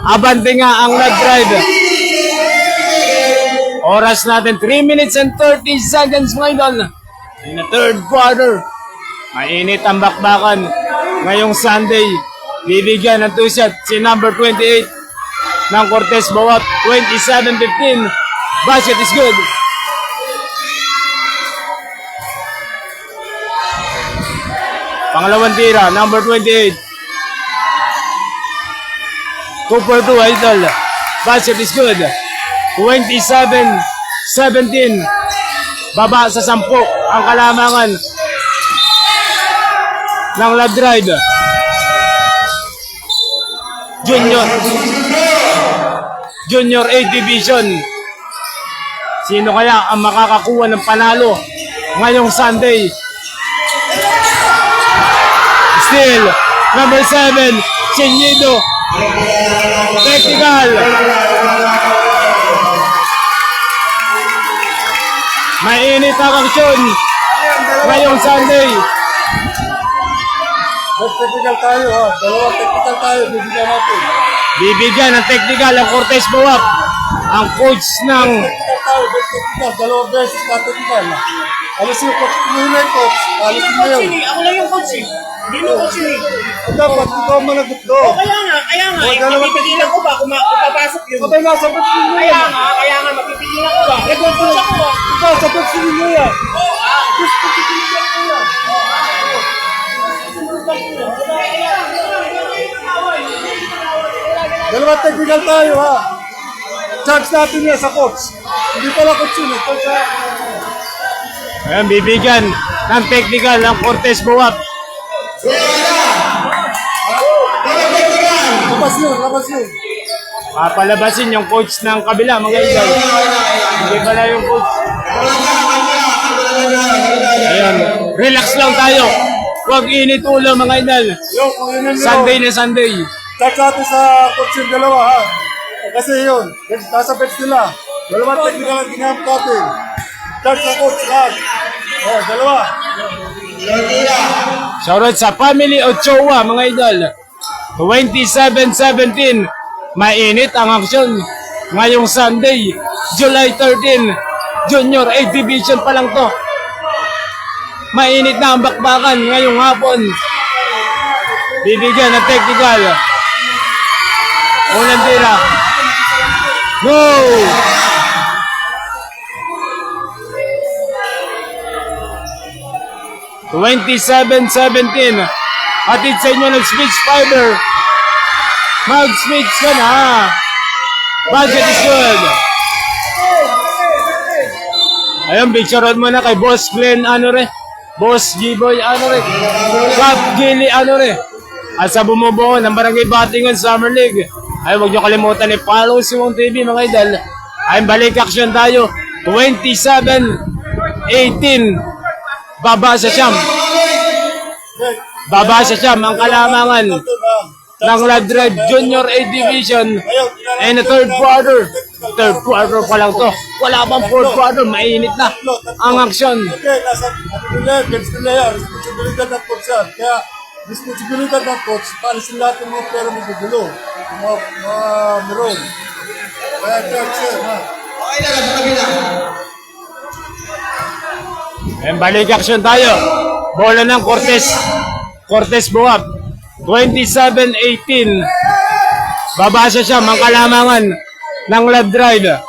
[SPEAKER 1] Abante nga ang log drive. Oras natin 3 minutes and 30 seconds mga idol. In the third quarter. Mainit ang bakbakan. Ngayong Sunday, bibigyan ng 2 shot si number 28 ng Cortez Bawat. 27-15. Basket is good. Pangalawang tira, number 28. 2 for 2, idol. Basket is good. 27-17. Baba sa 10 ang kalamangan ng log drive. Junior A Division. Sino kaya ang makakakuha ng panalo ngayong Sunday? Still, number 7, Chinyido. Technical. Mainit ang aksyon ngayong Sunday.
[SPEAKER 2] Technical tayo ha. Dalawang technical tayo. Bibigyan natin.
[SPEAKER 1] Bibigyan ng technical ang Cortez Bawak. Ang coach ng
[SPEAKER 2] Technical tayo. Technical. Dalawang beses na technical. Alis yung coach. Yung coach. Alis mo yun.
[SPEAKER 4] Ako lang yung coach eh. Hindi mo coach yun eh.
[SPEAKER 2] Dapat ikaw managot do.
[SPEAKER 4] Kaya nga. Mapipigilan ko ba kung papasok yun?
[SPEAKER 2] Abay, nasa bet mo yan.
[SPEAKER 4] Kaya nga, mapipigilan ko ba? Nag-coach ako ba?
[SPEAKER 2] Ikaw, sa bet mo yan. Dalawang technical tayo ha. Charge natin yan sa coach. Hindi pala coach yun. Coach ha.
[SPEAKER 1] ayan, bibigyan ng technical ang Cortez Bawak.
[SPEAKER 2] Labas yun.
[SPEAKER 1] Papalabasin yung coach ng kabila mga idol. Hindi pala yung coach. Ayan, relax lang tayo. Huwag init ulo mga idol.
[SPEAKER 2] Yung, kung yun yun.
[SPEAKER 1] Sunday na Sunday.
[SPEAKER 2] Charge natin sa coach yung dalawa ha. Kasi yun, nasa bench nila. Dalawang technical ang ginamit natin. Charge sa coach lahat. Oh, dalawa.
[SPEAKER 1] Shoutout sa family Ochoa mga idol. 27-17. Mainit ang aksyon ngayong Sunday, July 13. Junior A Division pa lang to. Mainit na ang bakbakan ngayong hapon. Bibigyan ng technical. Unang tira. Go! (27-17). Hatid sa inyo ng Switch Fiber. Mag-switch ka na. Budget is good. Ayun, picture mo na kay Boss Glenn Boss G-Boy Cap Gili At sa bumubuo ng Barangay Batingan Summer League. Ay, huwag nyo kalimutan i-follow si Wong TV mga idol. Ay, balik action tayo. 27-18. Baba sa siyam. Ang kalamangan ng Love Drive Junior A Division. And the third quarter. Third quarter pa lang to. Wala pang fourth quarter. Mainit na ang aksyon.
[SPEAKER 2] Okay, nasa bench nila yan. Responsibilidad ng coach yan. Kaya, responsibilidad ng coach, paalisin lahat ng mga pera magugulo. Mga meron. Kaya, coach yan, ha?
[SPEAKER 3] Okay na, sabi na.
[SPEAKER 1] And balik action tayo. Bola ng Cortez Buwap. 27-18. Babasa siya, ang kalamangan ng Love Drive.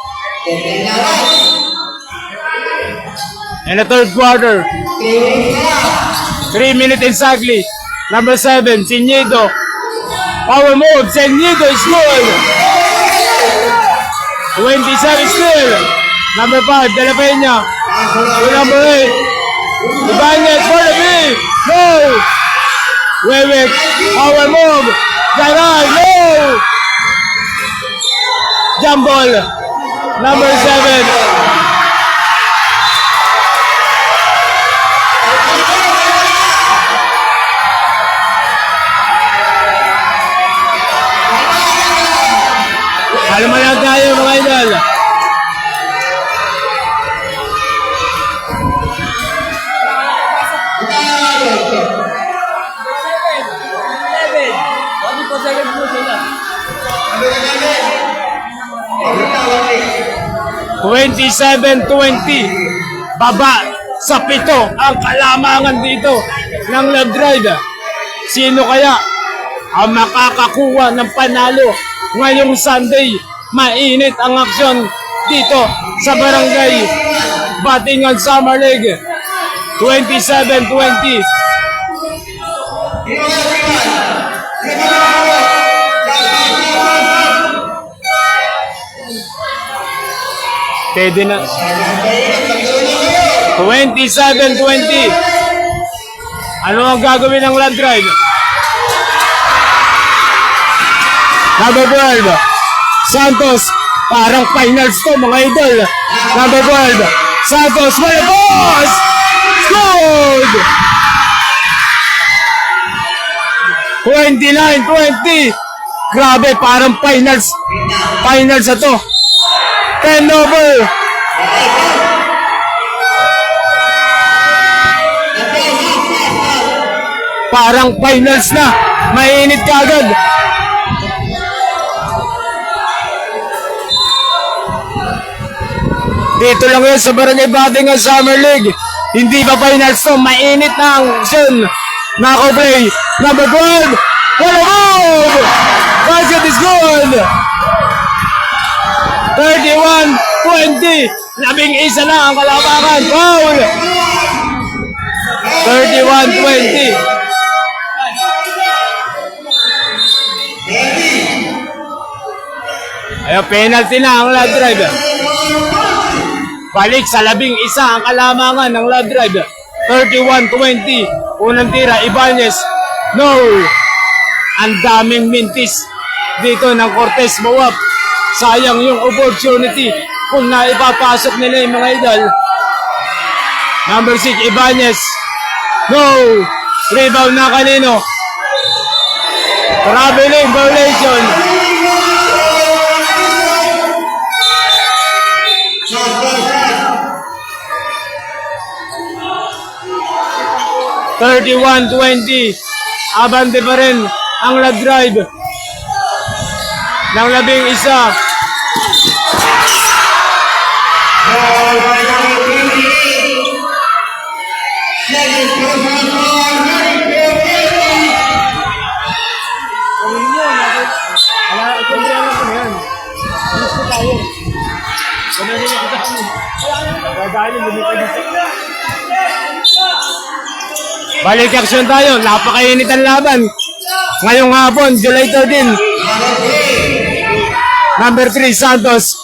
[SPEAKER 1] In the third quarter. 3 minutes exactly. Number 7, Sinyido. Power move, Sinyido is good. 27 still. Number 5, De La Peña. To number 8. Ibanez for the big. No. Wewek. Power move. Garay. No. Jump ball. Number 7. Kalma lang tayo mga idol. (27-20) baba sa 7 ang kalamangan dito ng Love Drive. Sino kaya ang makakakuha ng panalo ngayong Sunday? Mainit ang aksyon dito sa Barangay Batingan Summer League. 27-20. Pwede na. 27-20. Ano ang gagawin ng Love Drive? Number 12, Santos. Parang finals to mga idol. Number 12, Santos. May boss! Good! 29-20. Grabe, parang finals. Finals na to. 10 over. Parang finals na. Mainit kagad. Dito lang yun sa Barangay Batingan Summer League. Hindi pa finals to. Mainit na ang action. Nako-play. Number 12. Wala move! Basket is good! 31-20. 11 na ang kalamangan. Foul! 31-20. Ayun, penalty na ang Love Drive. Balik sa 11 ang kalamangan ng Love Drive. 31-20. Unang tira, Ibanez. No! Ang daming mintis dito ng Cortez Buwap. Sayang yung opportunity kung naipapasok nila yung mga idol. Number 6, Ibanez. No! Rebound na kanino. Traveling violation. (31-20) Abante pa rin ang Love Drive ng 11. Balik action tayo. Napakainit ang laban. Ngayong hapon, July 13. Number 3, Santos.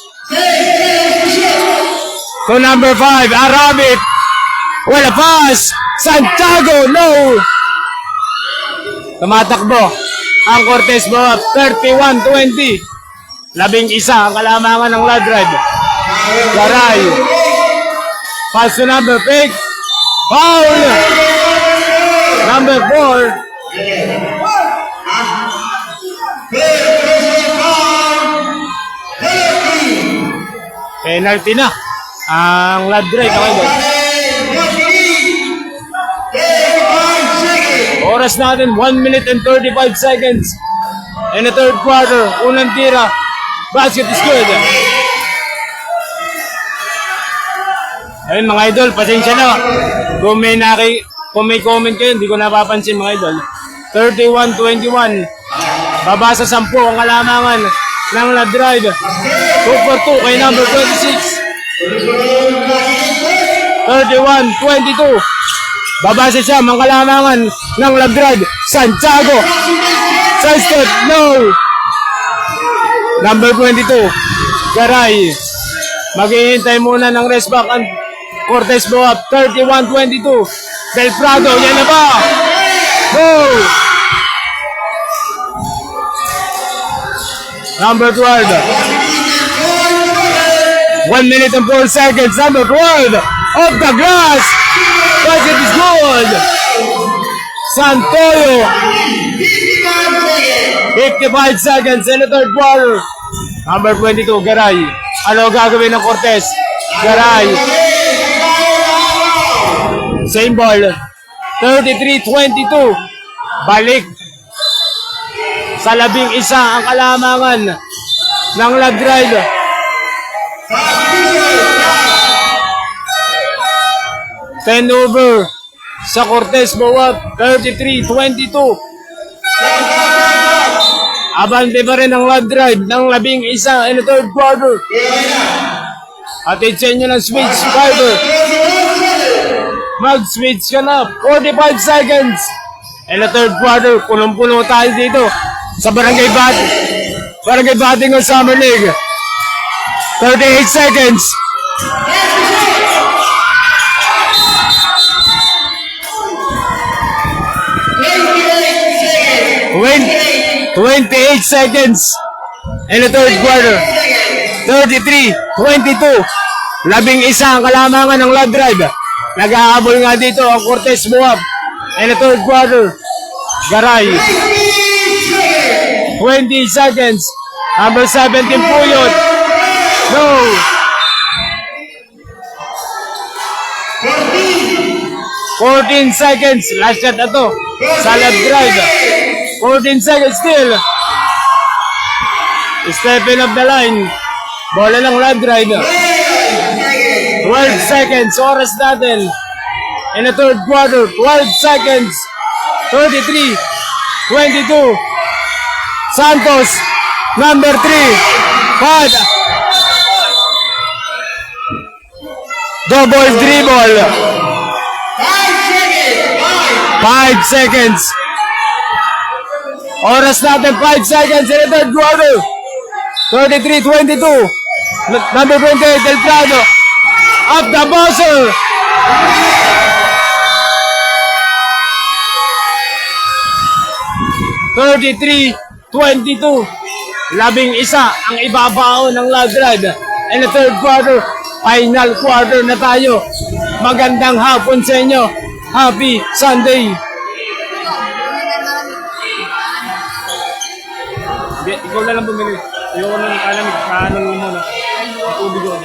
[SPEAKER 1] To number 5, Arabit. Wala pass. Santiago, no. Tumatakbo ang Cortez Boab, 31-20. 11 ang kalamangan ng Lad Drive. Garay. Pass to number 6. Foul. Number 4. Penalty na ang Lad Drive. Oras natin 1 minute and 35 seconds in the third quarter. Unang tira. Basket is good. Ayun mga idol, pasensya na. Kung may comment kayo, hindi ko napapansin mga idol. 31-21. Baba sa 10 ang kalamangan ng Lad Drive. 2 for 2 kay number 26. 31-22. Baba sa siya ang kalamangan ng Lad Drive. Santiago. Side step, no. Number 22. Garay. Maghihintay muna ng rest back ang Cortez Boab. 31-22. Del Prado, yan na ba? Go! Number 12. 1 minute and 4 seconds. Number 12. Off the glass. Basket is good. Santoyo. 55 seconds in the third quarter. Number 22, Garay. Ano gagawin ng Cortez? Garay. Same ball. 33-22. Balik. Sa 11 ang kalamangan ng Lad Drive. Turnover sa Cortez Boab. 33-22. Abante pa rin ang Lad Drive ng 11 in the third quarter. Atid sa inyo ng switch fiber. Mag-switch ka na. 45 seconds in the third quarter. Punong-puno tayo dito sa Barangay Bating ng Summer League. 38 seconds. Win. 28 seconds in the third quarter. 33-22. 11 ang kalamangan ng Lad Drive. Nag-aabol nga dito ang Cortez Boab in the third quarter. Garay. 20 seconds. Number 17 Puyot. No. 14 seconds. Last shot na to sa Lad Drive. 14 seconds still. Stepping up the line. Bola ng Lad Drive. 12 seconds. Oras natin. In the third quarter. 12 seconds. 33-22. Santos. Number 3. Pad. Double dribble. 5 seconds. Oras natin 5 seconds in the third quarter. 33-22. Number 28, Del Prado. Up the buzzer. (33-22). 11 ang ibabao ng Lad Drive. In the third quarter, final quarter na tayo. Magandang hapon sa inyo. Happy Sunday. Ikaw na lang bumili. Ayoko nang kalamig. Kaanong mo muna. Tubig ko.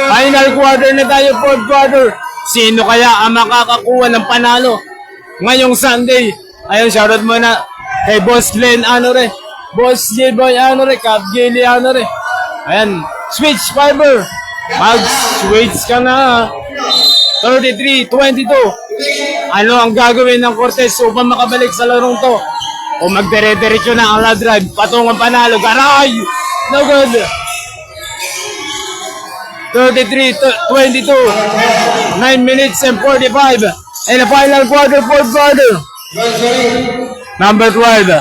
[SPEAKER 1] Final quarter na tayo, fourth quarter. Sino kaya ang makakakuha ng panalo ngayong Sunday? Ayun, shoutout muna kay Boss Glenn Anore, Boss J-Boy Anore, Cap Gili Anore. Ayan, Switch fiber. Mag-switch ka na. 33-22. Ano ang gagawin ng Cortez upang makabalik sa larong to? O magdire-diretso na ang lad drive patungong panalo. Garay! No good. 33-22. 9 minutes and 45. In the final quarter, fourth quarter. Number 12.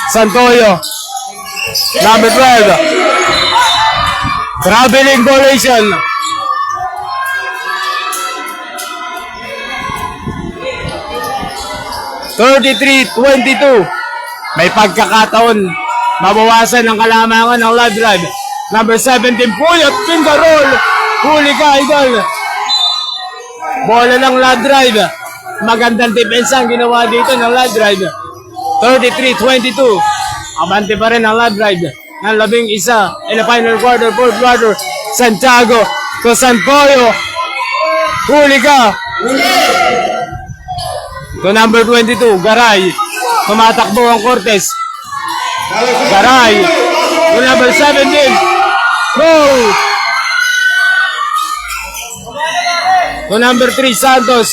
[SPEAKER 1] Santoyo. Number 12. Traveling violation. (33-22). May pagkakataon mabawasan ng kalamangan ng lad drive. Number 17, Puyat, finger roll. Huli ka, idol. Bola ng lad drive. Magandang depensa ang ginawa dito ng lad drive. 33-22. Abante pa rin ang lad drive ng 11 in the final quarter, fourth quarter. Santiago to Santoyo. Huli ka. To number 22, Garay. Tumatakbo ang Cortez. Garay. To number 17. Go! To number 3, Santos.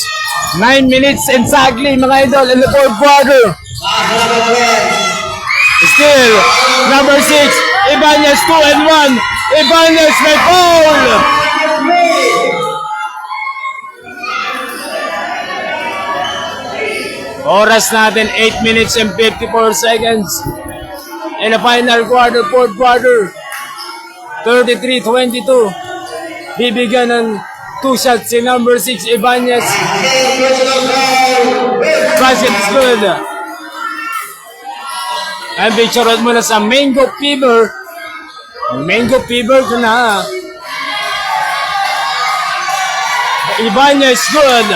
[SPEAKER 1] 9 minutes exactly, mga idol, in the fourth quarter. Still, number 6, Ibanez 2 and 1. Ibanez may foul! Oras natin, 8 minutes and 54 seconds. In the final quarter, fourth quarter. 33-22. Bibigyan ng 2 shots si number 6, Ibanez. Basket is good. And picture mo na sa Mango Fever. Mango Fever ko na. Ibanez good.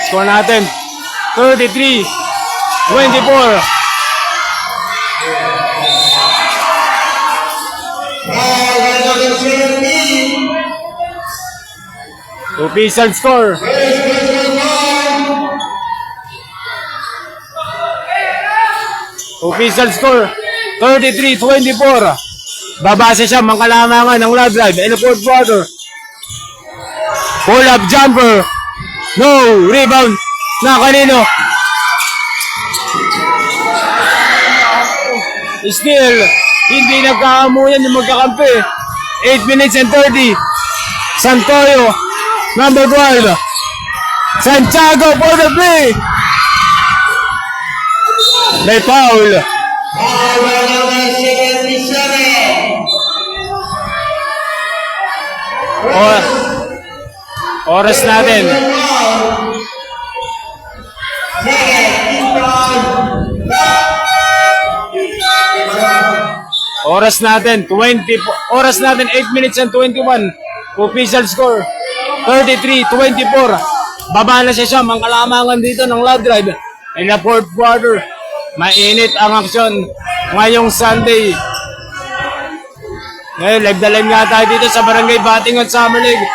[SPEAKER 1] Score natin 33-24. Official score. Official score 33-24. Babase siya mga kalamangan ng lad drive in the fourth quarter. Pull up jumper. No! Rebound! Na kanino? Still, hindi nagkakamuyan yung magkakampi. 8 minutes and 30. Santoyo, number 12. Santiago for the play. May foul. Oras natin. Oras natin 8 minutes and 21. Official score 33-24. Baba na siya mga kalamangan dito ng lad drive. In the fourth quarter, mainit ang aksyon ngayong Sunday. Ngayon, nagdalan nga tayo dito sa Barangay Batingan Summer League.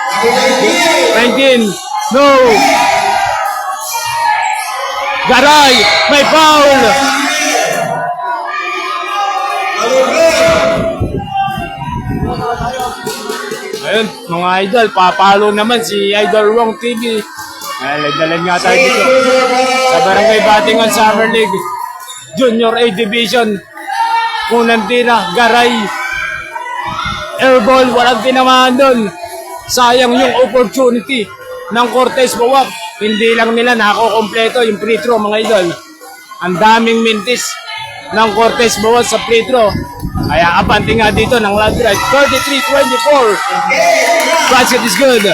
[SPEAKER 1] 19. No! Garay! May foul! Ayun, mga idol, papalo naman si Idol Wong TV. Nagdalan nga tayo dito sa Barangay Batingan Summer League. Junior A Division. Unang tira, Garay. Airball, walang tinamaan doon. Sayang yung opportunity ng Cortez Bawak. Hindi lang nila nakakompleto yung free throw, mga idol. Ang daming mintis ng Cortez Bawak sa free throw. Kaya abante nga dito ng lad drive. 33-24. Basket is good.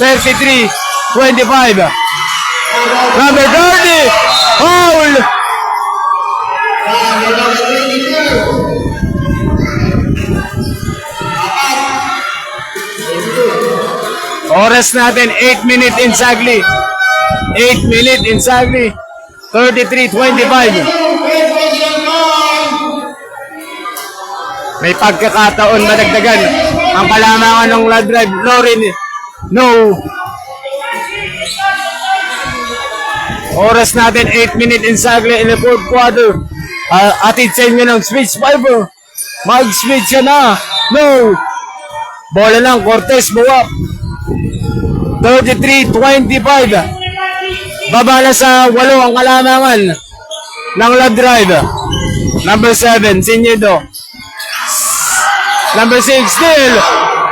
[SPEAKER 1] 33-25. Number 30. Foul. Oras natin 8 minutes exactly. 8 minutes exactly. 33-25. May pagkakataon madagdagan ang kalamangan ng lad drive. Lorin. No. Oras natin 8 minutes exactly in the fourth quarter. Atid sa inyo ng switch fiber. Mag-switch ka na. No. Bola lang. Cortez buwak. 33-25. Baba na sa 8 ang kalamangan ng Love Drive. Number 7, Sinyedo. Number 6, still.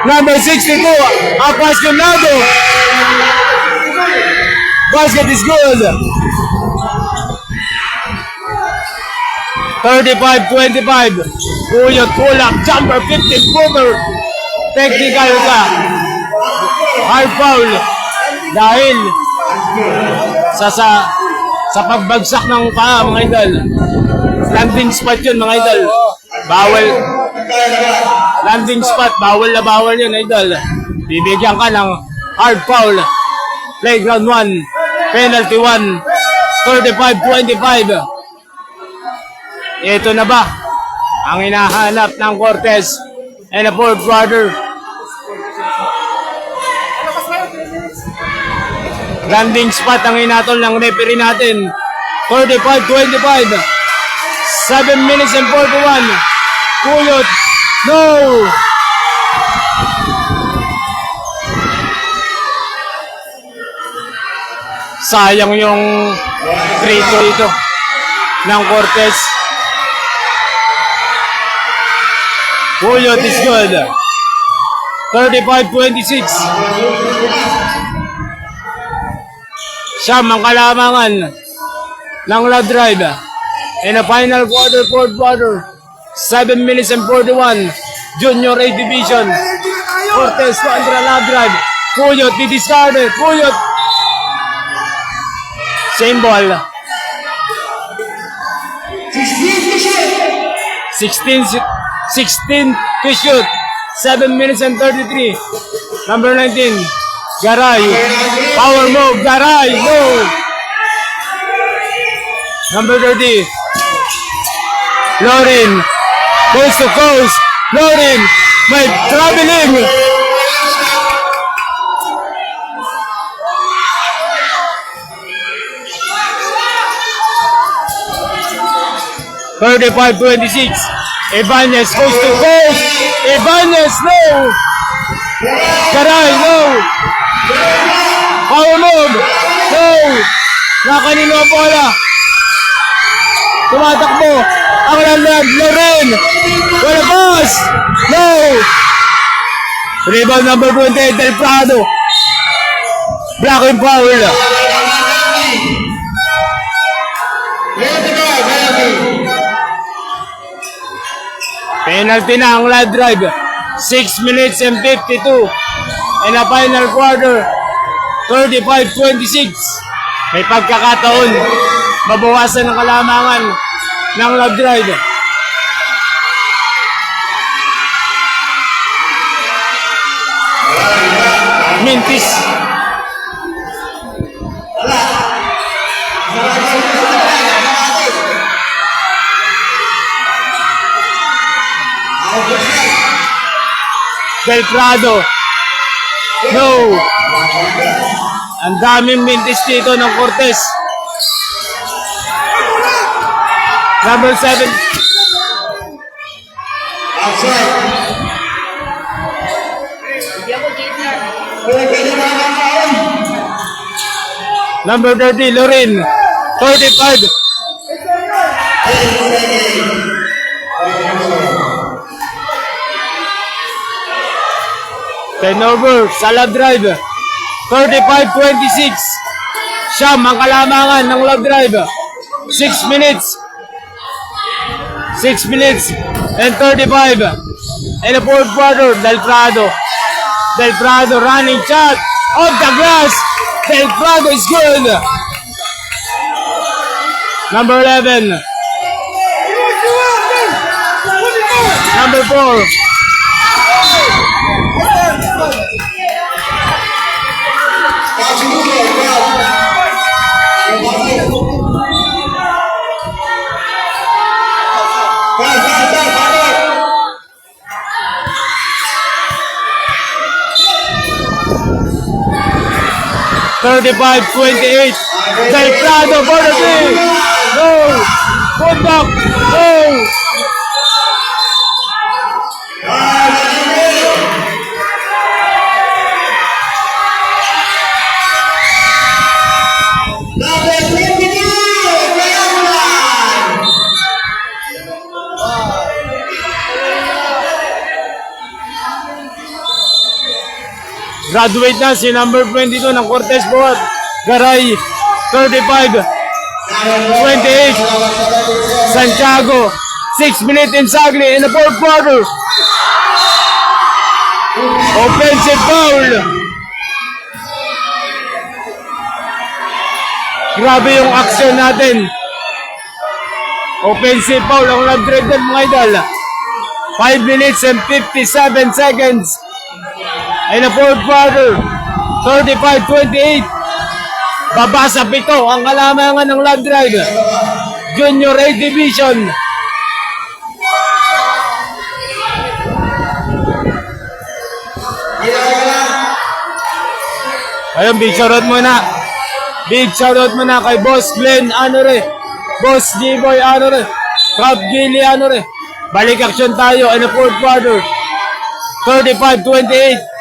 [SPEAKER 1] Number 62, Apasionado. Basket is good. 35-25. Kuyot, tulak, jumper, 15 footer. Technical ka. Hard foul. Dahil sa pagbagsak ng paa, mga idol. Landing spot yun, mga idol. Bawal. Landing spot, bawal na bawal yun, idol. Bibigyan ka ng hard foul. Playground 1, penalty 1, 35-25. Ito na ba ang hinahanap ng Cortez and the fourth quarter? Landing spot ang hinatol ng referee natin. 35-25. 7 minutes and 41. Kuyot. No! Sayang yung free throw dito ng Cortez. Kuyot is good. 35-26. Siyam ang kalamangan ng Love Drive. In the final quarter, fourth quarter, 7 minutes and 41. Junior A Division. Cortez kontra Love Drive. Kuyot, didiscarded. Kuyot. Same ball. 16 to shoot. 7 minutes and 33. Number 19. Garay. Power move. Garay. No. Number 30. Lorin. Coast to coast. Lorin. May traveling. (35-26). Ibanez coast to coast. Ibanez, no. Garay, no. Power move. No. Nakanino ang bola. Tumatakbo. Ang landag. Lorin. Wala pass. No. Rebound number 20. Del Prado. Blocking foul. Penalty na ang Love Drive. 6 minutes and 52. In the final quarter, 35-26. May pagkakataon. Mabawasan ang kalamangan ng Love Drive. Mintis. Del Prado. No. Ang daming mintis dito ng Cortez. Number 7.
[SPEAKER 3] Outside.
[SPEAKER 1] Number 30, Lorin. 35. Turnover sa Love Drive. 35-26. Siyam ang kalamangan ng Love Drive. 6 minutes. 6 minutes and 35. In the fourth quarter, Del Prado. Del Prado running shot off the glass. Del Prado is good. Number 11. Number 4. 35-28. Del Prado for the three. Go! Good back. Go!
[SPEAKER 3] Number 22, Triumphant.
[SPEAKER 1] Graduate na si number 22 ng Cortez Boat. Garay, 35-28. Santiago, 6 minutes in Sagli in the fourth quarter. Offensive foul. Grabe yung action natin. Offensive foul ang nag-trade din mga idol. 5 minutes and 57 seconds. In the fourth quarter, 35-28. Baba sa pito ang kalamangan ng Love Drive. Junior A Division. Ayun, big shoutout muna. Big shoutout muna kay Boss Glenn Anore. Boss G-Boy Anore. Cap Gilly Anore. Balik action tayo in the fourth quarter. 35-28.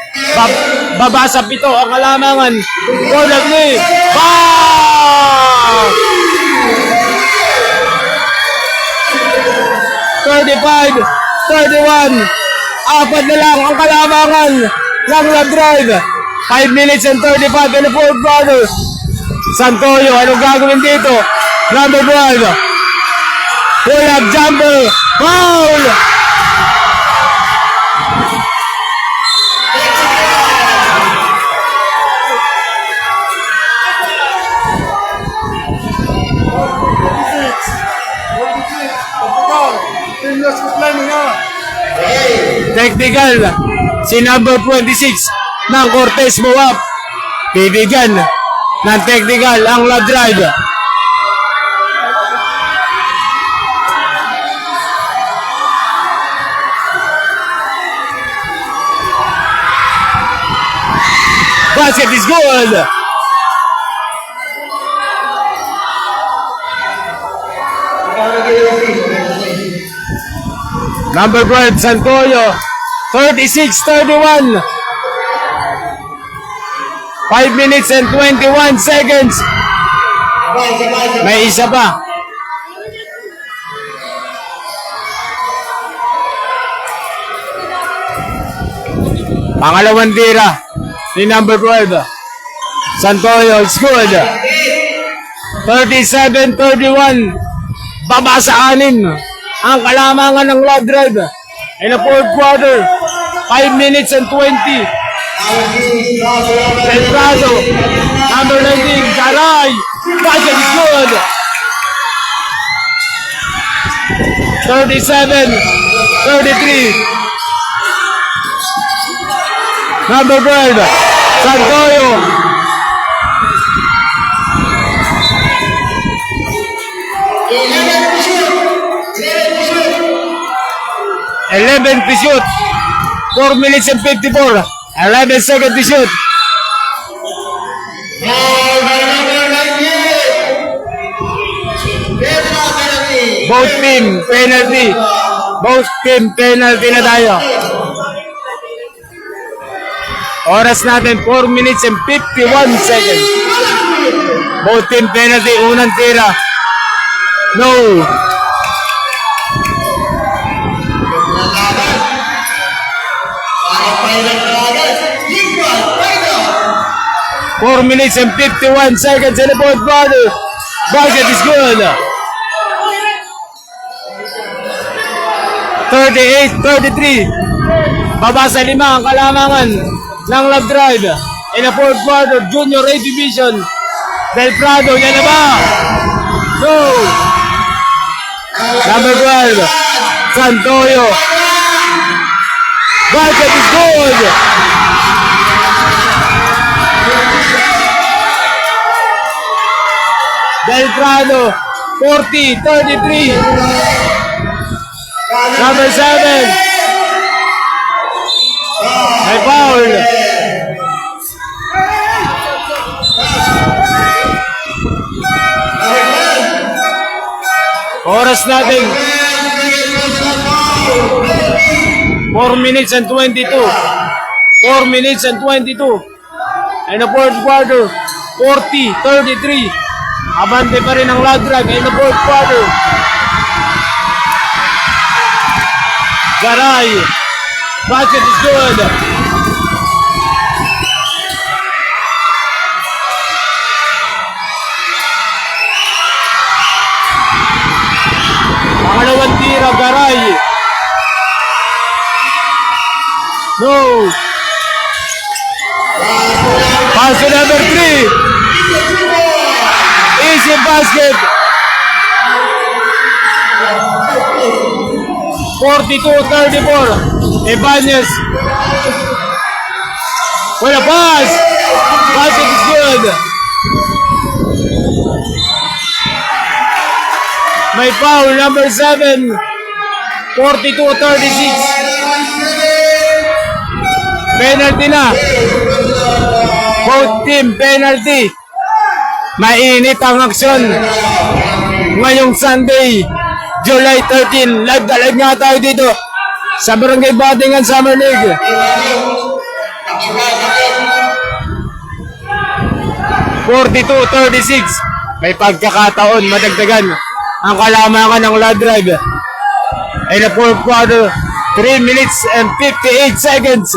[SPEAKER 1] Baba sa pito ang kalamangan. Corner play. Bang! 35-31. Apat na lang ang kalamangan ng Love Drive. 5 minutes and 35 in the fourth quarter. Santoyo, anong gagawin dito? Number 12. Pull up jumper. Foul! Technical, si number 26 ng Cortez Moab. Bibigyan ng technical ang Love Drive. Basket is good. Number 12, Santoyo. 36-31. 5 minutes and 21 seconds. May isa pa. Pangalawang tira ni number 12. Santoyo, it's good. 37-31. Baba sa anin ang kalamangan ng Love Drive. In the fourth quarter, 5 minutes and 20. Del Prado, number 19, Garay. Basket is good. 37-33. Number 12, Santoyo. Eleven to shoot. 4 minutes and 54. 11 seconds to shoot. Both team penalty. Both team penalty na tayo. Oras natin 4 minutes and 51 seconds. Both team penalty. Unang tira. No. 4 minutes and 51 seconds in the fourth quarter. Basket is good. 38-33. Baba sa 5 ang kalamangan ng Love Drive. In the fourth quarter, Junior A Division. Del Prado, yan na ba? Go! Number 12, Santoyo. Basket is good. Del Prado, 40-33. Number 7. May foul. Oras natin 4 minutes and 22. 4 minutes and 22. And the fourth quarter, 40-33. Abante pa rin ang Love Drive in the fourth quarter. Garay. Basket is good. Pangalawang tira, Garay. No. Pass to number 3. Easy basket. 42-34. Ibanez. Wala pass. Basket is good. May foul, number 7. 42-36. Penalty na. Both team penalty. Mainit ang aksyon. Ngayong Sunday, July 13. Live na live nga tayo dito sa Barangay Batingan Summer League. 42-36. May pagkakataon madagdagan ang kalamangan ng Love Drive. In the fourth quarter, 3 minutes and 58 seconds.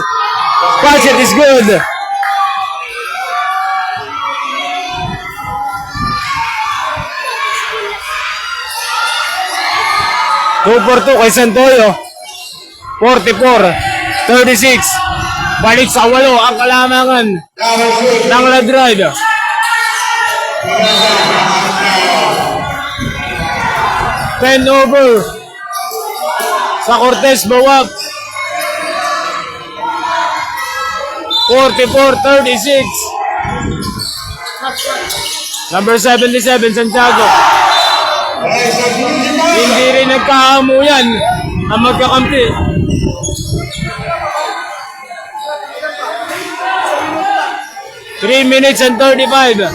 [SPEAKER 1] Basket is good. Two for two kay Santoyo. 44-36. Balik sa 8 ang kalamangan ng Love Drive. Turnover sa Cortez Bawak. 44-36. Number 77, Santiago. Hindi rin nagkahamo yan ang magkakampi. Three minutes and 35.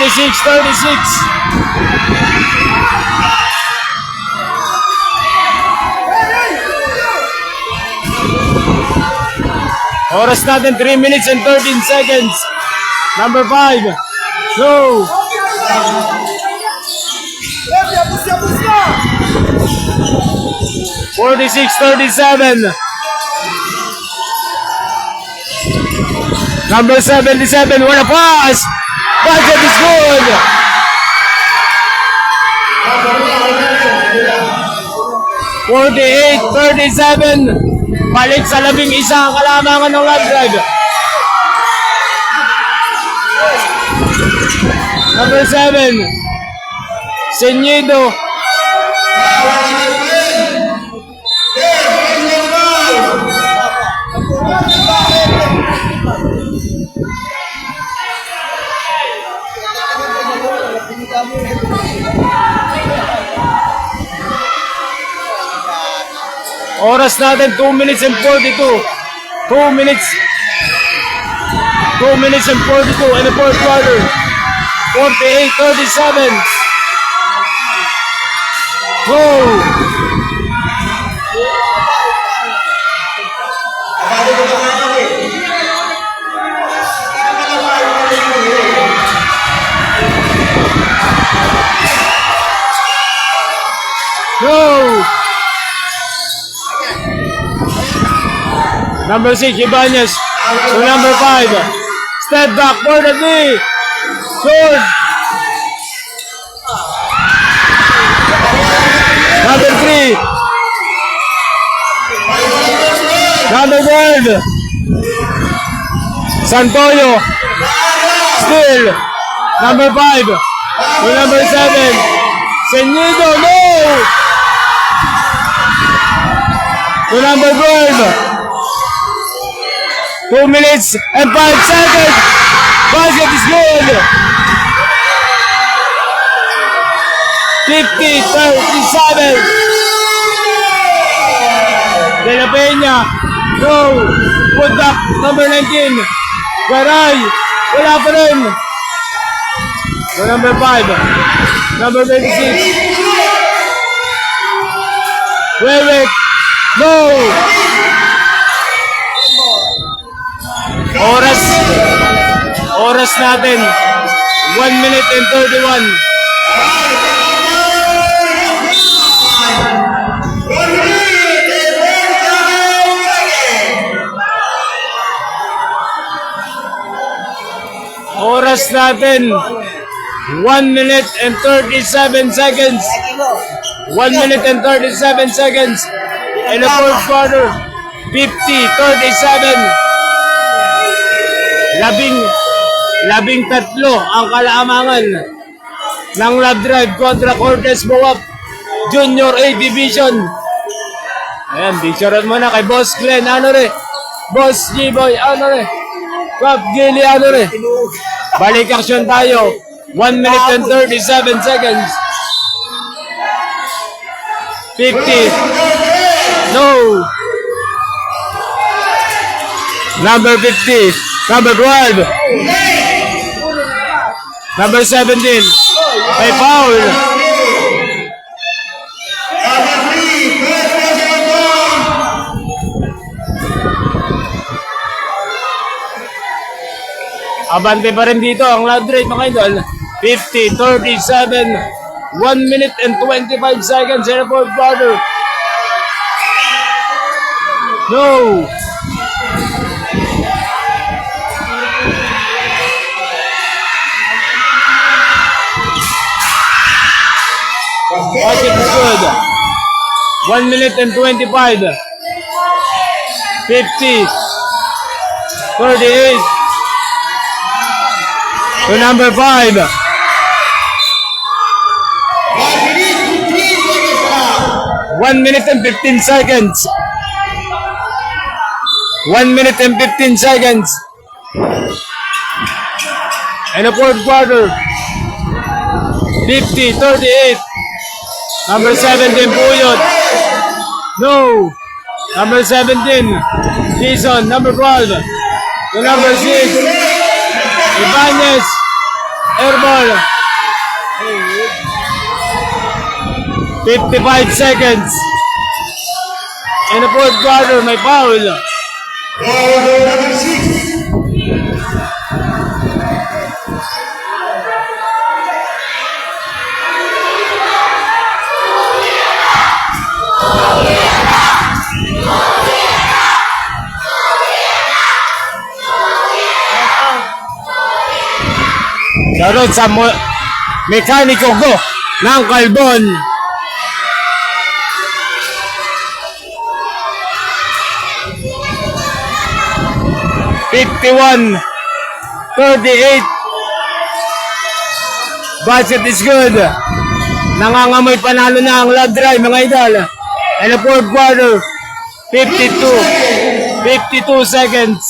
[SPEAKER 1] Six 36. Oras natin 3 minutes and 13 seconds. Number 5. Go. 46-37. Number 77. What a pass. Basket is good. 48-37. Balik sa 11 ang kalamangan ng Love Drive. Number 7. Senyido. Oras natin 2 minutes and 42. 2 minutes and 42 in the fourth quarter. 48-37. Go! Go! Number 6, Ibanez. To number 5. Step back for the knee. Short. Number 3, 12. Santoyo. Still. Number 5. To number 7. Senido, no! To number 12. 2 minutes and 5 seconds. Basket is good. 50-37. De La Peña. No. Put back. Number 19. Garay. Wala pa rin. So number 5. Number 26. Wewek. No. Oras natin. 1 minute and 31. Oras natin. 1 minute and 37 seconds. 1 minute and 37 seconds. In the fourth quarter. 50-37. Labing tatlo ang kalaamangan ng Love Drive kontra Cortez Buwak Junior A Division. Ayan, picturean mo na kay Boss Glenn, ano re? Boss G-Boy, ano re? Cap Gilly, ano re? Balik action tayo. 1 minute and 37 seconds. 50. No. Number 50. Number 12. Number 17. May foul. Abante pa rin dito ang Love Drive mga idol. 50-37. 1 minute and 25 seconds in the fourth quarter. No. Basket is good. 1 minute and 25. 50. 38. To number 5. 1 minute and 15 seconds. 1 minute and 15 seconds. And the fourth quarter. 50-38. Number 17, Puyot. No. Number 17, Jason. Number 12. To number 6, Ibanez. Airball. 55 seconds. In the fourth quarter, may foul. Shoutout sa mekaniko ko ng Calbon. $51-38. Basket is good. Nangangamoy panalo na ang Love Drive mga idol. And the fourth quarter, 52 seconds.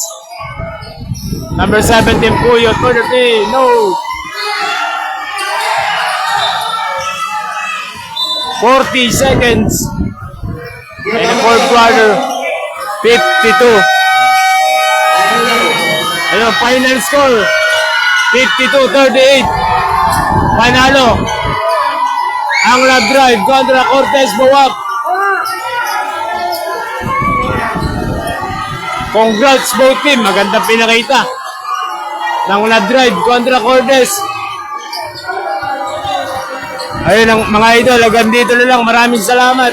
[SPEAKER 1] Number 17, Puyot, for the three. No. 40 seconds. In the fourth quarter, 52. Ayun, final score, 52-38. Panalo ang Love Drive kontra Cortez Buwak. Congrats both team. Magandang pinakita ng Love Drive kontra Cortez. Ayun ang mga idol, hanggang dito na lang. Maraming salamat.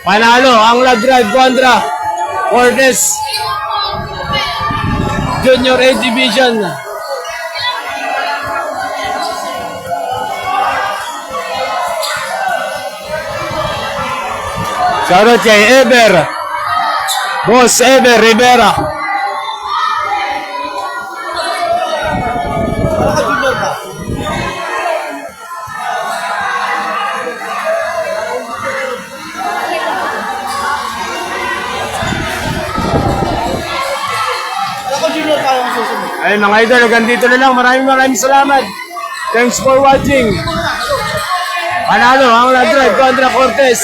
[SPEAKER 1] Panalo ang Love Drive kontra Cortez Junior A Division. Shoutout kay Ever Boss Ever Rivera.
[SPEAKER 4] Ako junior tayo ang susunod.
[SPEAKER 1] Ay mga idol, hanggang dito na lang. Maraming salamat. Thanks for watching. Panalo ang Love Drive kontra Cortez.